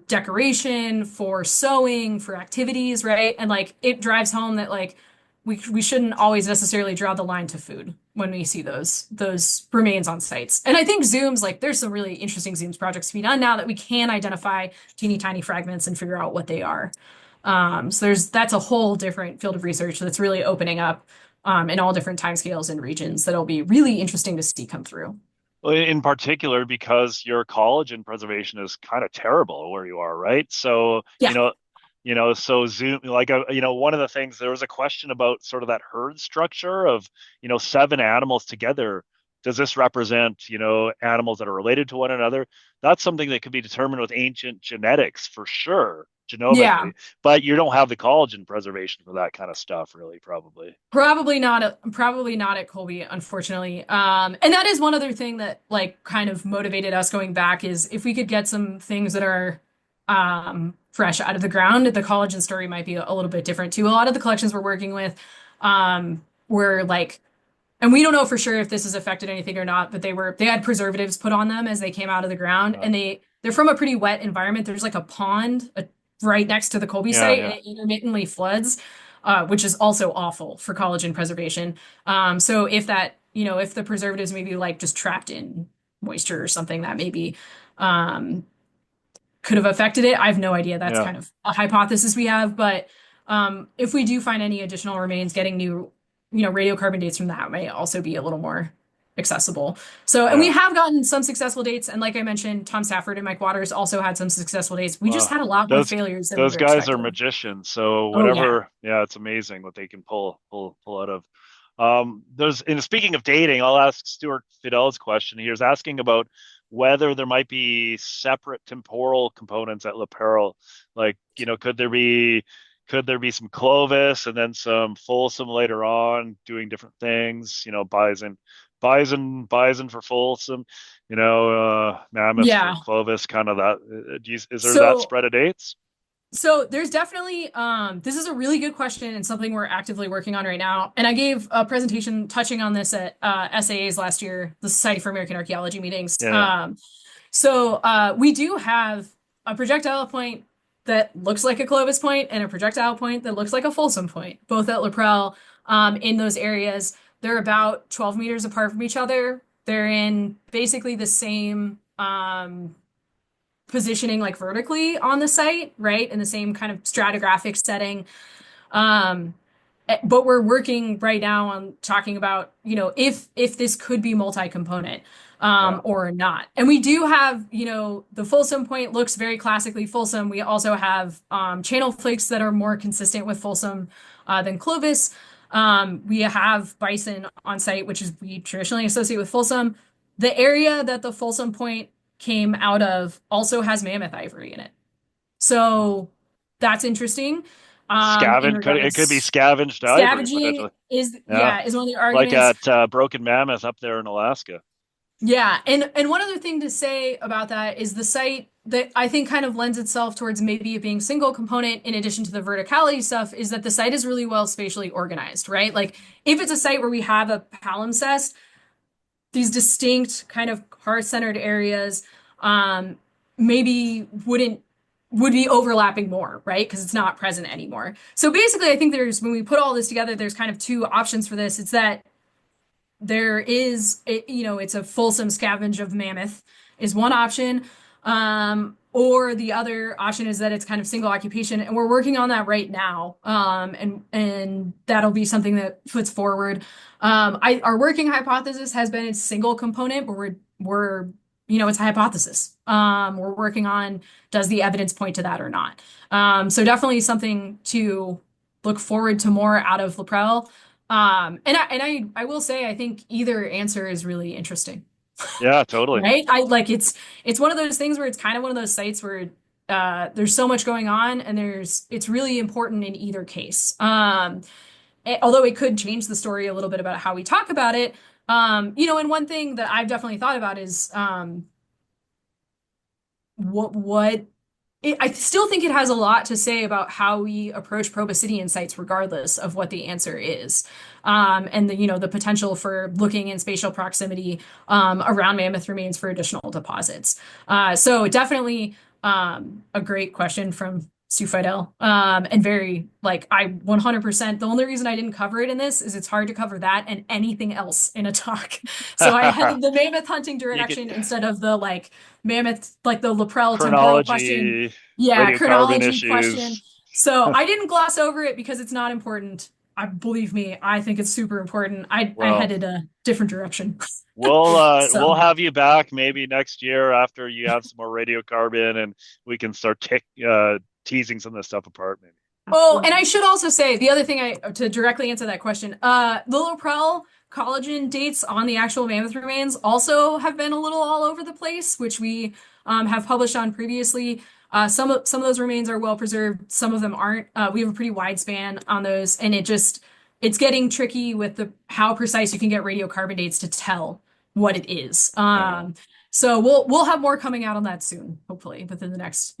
decoration, for sewing, for activities, right? And like it drives home that like we shouldn't always necessarily draw the line to food when we see those remains on sites. And I think zooms, like there's some really interesting zooms projects to be done now that we can identify teeny tiny fragments and figure out what they are. So that's a whole different field of research that's really opening up in all different timescales and regions that'll be really interesting to see come through.
Well, in particular, because your collagen preservation is kind of terrible where you are, right? So,
Yeah.
so Zoom, like, one of the things, there was a question about sort of that herd structure of, seven animals together. Does this represent, animals that are related to one another? That's something that could be determined with ancient genetics for sure,
Yeah.
genomically, but you don't have the collagen preservation for that kind of stuff, really, probably.
Probably not at Colby, unfortunately. And that is one other thing that like kind of motivated us going back is if we could get some things that are fresh out of the ground, the collagen story might be a little bit different too. A lot of the collections we're working with were like, and we don't know for sure if this has affected anything or not, but they had preservatives put on them as they came out of the ground,
Uh,
and they're from a pretty wet environment. There's like a pond right next to the Colby
yeah,
site, and
yeah,
it intermittently floods, which is also awful for collagen preservation. So if the preservatives may be like just trapped in moisture or something, that maybe um, could have affected it. I have no idea. That's
yeah,
kind of a hypothesis we have. But if we do find any additional remains, getting new, radiocarbon dates from that may also be a little more accessible. So, and we
yeah.
have gotten some successful dates. And like I mentioned, Tom Stafford and Mike Waters also had some successful dates. We just
Well,
had a lot more
those
failures than we
those
were
guys are
expecting.
magicians. So
Oh, yeah.
whatever, yeah, it's amazing what they can pull out of. And speaking of dating, I'll ask Stuart Fidel's question. He was asking about whether there might be separate temporal components at La Perle. Like, could there be some Clovis and then some Folsom later on doing different things? Bison for Folsom, Mammoth for
Yeah.
Clovis, kind of that. Is there that
So
spread of dates?
So there's definitely this is a really good question and something we're actively working on right now. And I gave a presentation touching on this at SAA's last year, the Society for American Archaeology meetings.
Yeah, yeah,
We do have a projectile point that looks like a Clovis point and a projectile point that looks like a Folsom point, both at Laprelle, in those areas. They're about 12 meters apart from each other. They're in basically the same positioning, like vertically on the site, right? In the same kind of stratigraphic setting. Um, but we're working right now on talking about, if this could be multi-component,
yeah,
or not. And we do have, the Folsom point looks very classically Folsom. We also have channel flakes that are more consistent with Folsom than Clovis. We have bison on site, which is we traditionally associate with Folsom. The area that the Folsom point came out of also has mammoth ivory in it. So that's interesting. In
it could be
regards,
scavenged ivory
scavenging
potentially.
is,
Yeah,
yeah, is one of the
like
arguments.
at Broken Mammoth up there in Alaska.
Yeah, and one other thing to say about that is the site that I think kind of lends itself towards maybe it being single component in addition to the verticality stuff is that the site is really well spatially organized, right? Like if it's a site where we have a palimpsest, these distinct kind of hearth-centered areas um, maybe would be overlapping more, right? Because it's not present anymore. So basically, I think there's when we put all this together, there's kind of two options for this. It's that there is, it's a fulsome scavenge of mammoth is one option. Or the other option is that it's kind of single occupation, and we're working on that right now. And that'll be something that puts forward. Our working hypothesis has been it's single component, but we're it's a hypothesis. We're working on does the evidence point to that or not. So definitely something to look forward to more out of Laprelle. I will say I think either answer is really interesting,
Yeah, totally.
right? I like it's one of those things where it's kind of one of those sites where there's so much going on and it's really important in either case. Although it could change the story a little bit about how we talk about it. And one thing that I've definitely thought about is what I still think it has a lot to say about how we approach Proboscidean sites, regardless of what the answer is, and the potential for looking in spatial proximity around mammoth remains for additional deposits. So definitely a great question from Stu Fidel, and very like I 100%. The only reason I didn't cover it in this is it's hard to cover that and anything else in a talk. So I had the mammoth hunting
You could
direction instead of the like mammoth, like the Laprelle temporal question.
chronology,
Yeah,
radiocarbon
chronology question.
issues.
So I didn't gloss over it because it's not important. I believe me, I think it's super important. I
Well,
headed a different direction.
we'll
So,
have you back maybe next year after you have some more radiocarbon and we can start teasing some of this stuff apart maybe.
oh, and
Absolutely.
I should also say the other thing to directly answer that question, the Loprel collagen dates on the actual mammoth remains also have been a little all over the place, which we have published on previously. Some of those remains are well preserved, some of them aren't. We have a pretty wide span on those, and it's getting tricky with the how precise you can get radiocarbon dates to tell what it is.
Yeah.
So we'll have more coming out on that soon, hopefully within the next,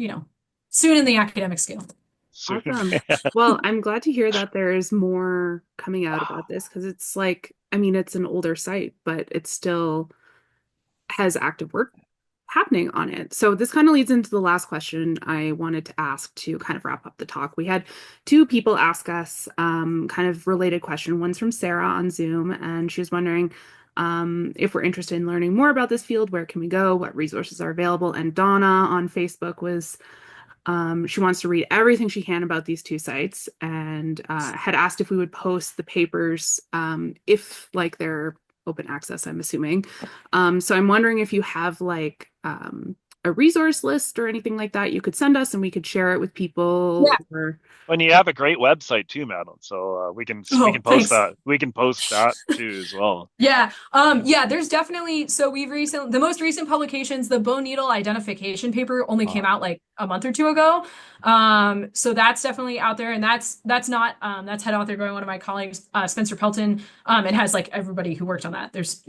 soon in the academic scale.
Soon.
Awesome. Well, I'm glad to hear that there's more coming out about this because it's like, I mean, it's an older site, but it still has active work happening on it. So this kind of leads into the last question I wanted to ask to kind of wrap up the talk. We had two people ask us kind of related question. One's from Sarah on Zoom, and she was wondering if we're interested in learning more about this field, where can we go? What resources are available? And Donna on Facebook was she wants to read everything she can about these two sites and had asked if we would post the papers if like they're open access, I'm assuming. So I'm wondering if you have like a resource list or anything like that, you could send us and we could share it with people.
Yeah.
Or
And you have a great website too, Madeline. So we
Oh,
can post
thanks.
that. We can post that too as well.
Yeah, there's definitely, so the most recent publications, the bone needle identification paper only came
Uh,
out like a month or two ago. So that's definitely out there, and that's not that's head author by one of my colleagues, Spencer Pelton. It has like everybody who worked on that. There's,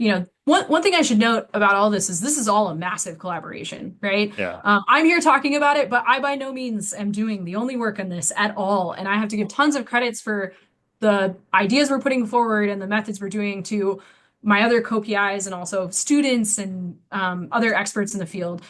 one thing I should note about all this is all a massive collaboration, right?
yeah.
I'm here talking about it, but I by no means am doing the only work on this at all, and I have to give tons of credits for the ideas we're putting forward and the methods we're doing to my other co-PIs and also students and other experts in the field.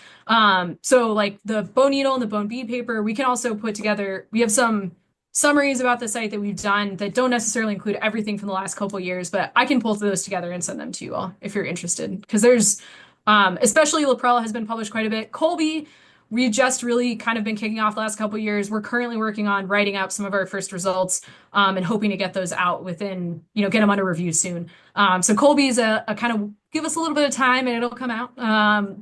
So like the bone needle and the bone bead paper, we can also put together, we have some summaries about the site that we've done that don't necessarily include everything from the last couple years, but I can pull those together and send them to you all if you're interested. Because there's, especially Prele has been published quite a bit. Colby, we've just really kind of been kicking off the last couple years. We're currently working on writing up some of our first results and hoping to get those out within, get them under review soon. So Colby's a kind of give us a little bit of time and it'll come out.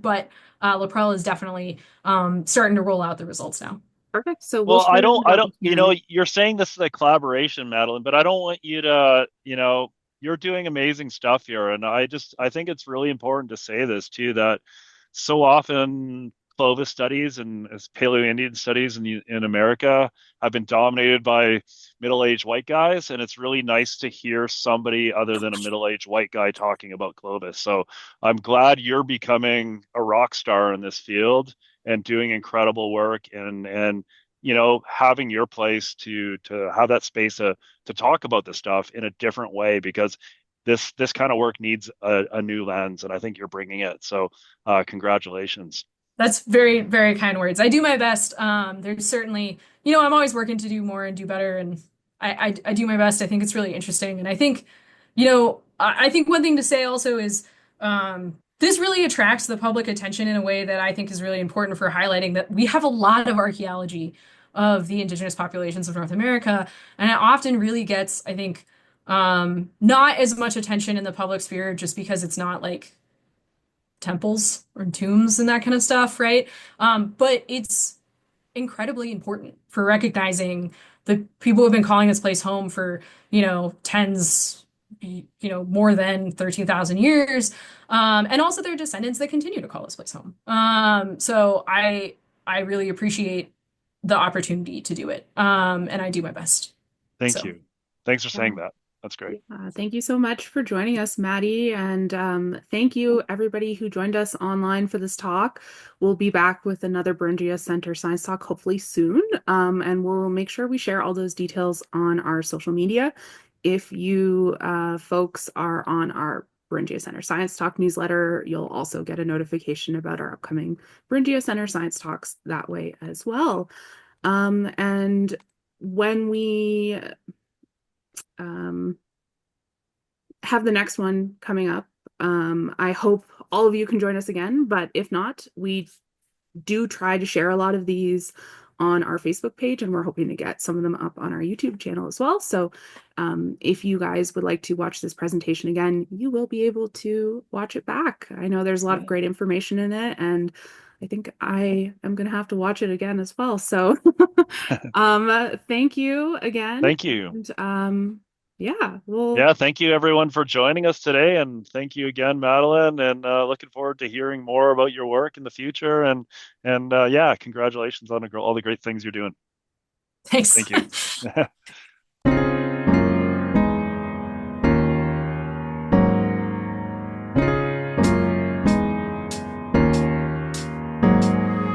But Prele is definitely starting to roll out the results now.
perfect. So we'll
Well,
share that
I
out
don't,
with you.
you're saying this is a collaboration, Madeline, but I don't want you to, you're doing amazing stuff here. And I think it's really important to say this too, that so often Clovis studies and as Paleo-Indian studies in America have been dominated by middle-aged white guys. And it's really nice to hear somebody other than a middle-aged white guy talking about Clovis. So I'm glad you're becoming a rock star in this field and doing incredible work and having your place to have that space to talk about this stuff in a different way because this kind of work needs a new lens and I think you're bringing it. So congratulations.
That's very, very kind words. I do my best. There's certainly, I'm always working to do more and do better, and I do my best. I think it's really interesting, and I think, I think one thing to say also is this really attracts the public attention in a way that I think is really important for highlighting that we have a lot of archaeology of the indigenous populations of North America, and it often really gets, I think, not as much attention in the public sphere just because it's not like temples or tombs and that kind of stuff, right? But it's incredibly important for recognizing the people who have been calling this place home for, tens, more than 13,000 years, and also their descendants that continue to call this place home. So I really appreciate the opportunity to do it, and I do my best.
Thank
So.
you. Thanks for saying
Yeah.
that. That's great.
Thank you so much for joining us, Maddie. And thank you, everybody who joined us online for this talk. We'll be back with another Beringia Center Science Talk hopefully soon. And we'll make sure we share all those details on our social media. If you folks are on our Beringia Center Science Talk newsletter, you'll also get a notification about our upcoming Beringia Center Science Talks that way as well. And when we um, have the next one coming up. I hope all of you can join us again, but if not, we do try to share a lot of these on our Facebook page, and we're hoping to get some of them up on our YouTube channel as well. So if you guys would like to watch this presentation again, you will be able to watch it back. I know there's a lot of great information in it, and I think I am going to have to watch it again as well. So thank you again.
Thank you.
And yeah, well,
Yeah, thank you everyone for joining us today, and thank you again, Madeline. And looking forward to hearing more about your work in the future. And yeah, congratulations on all the great things you're doing.
Thanks.
Thank you.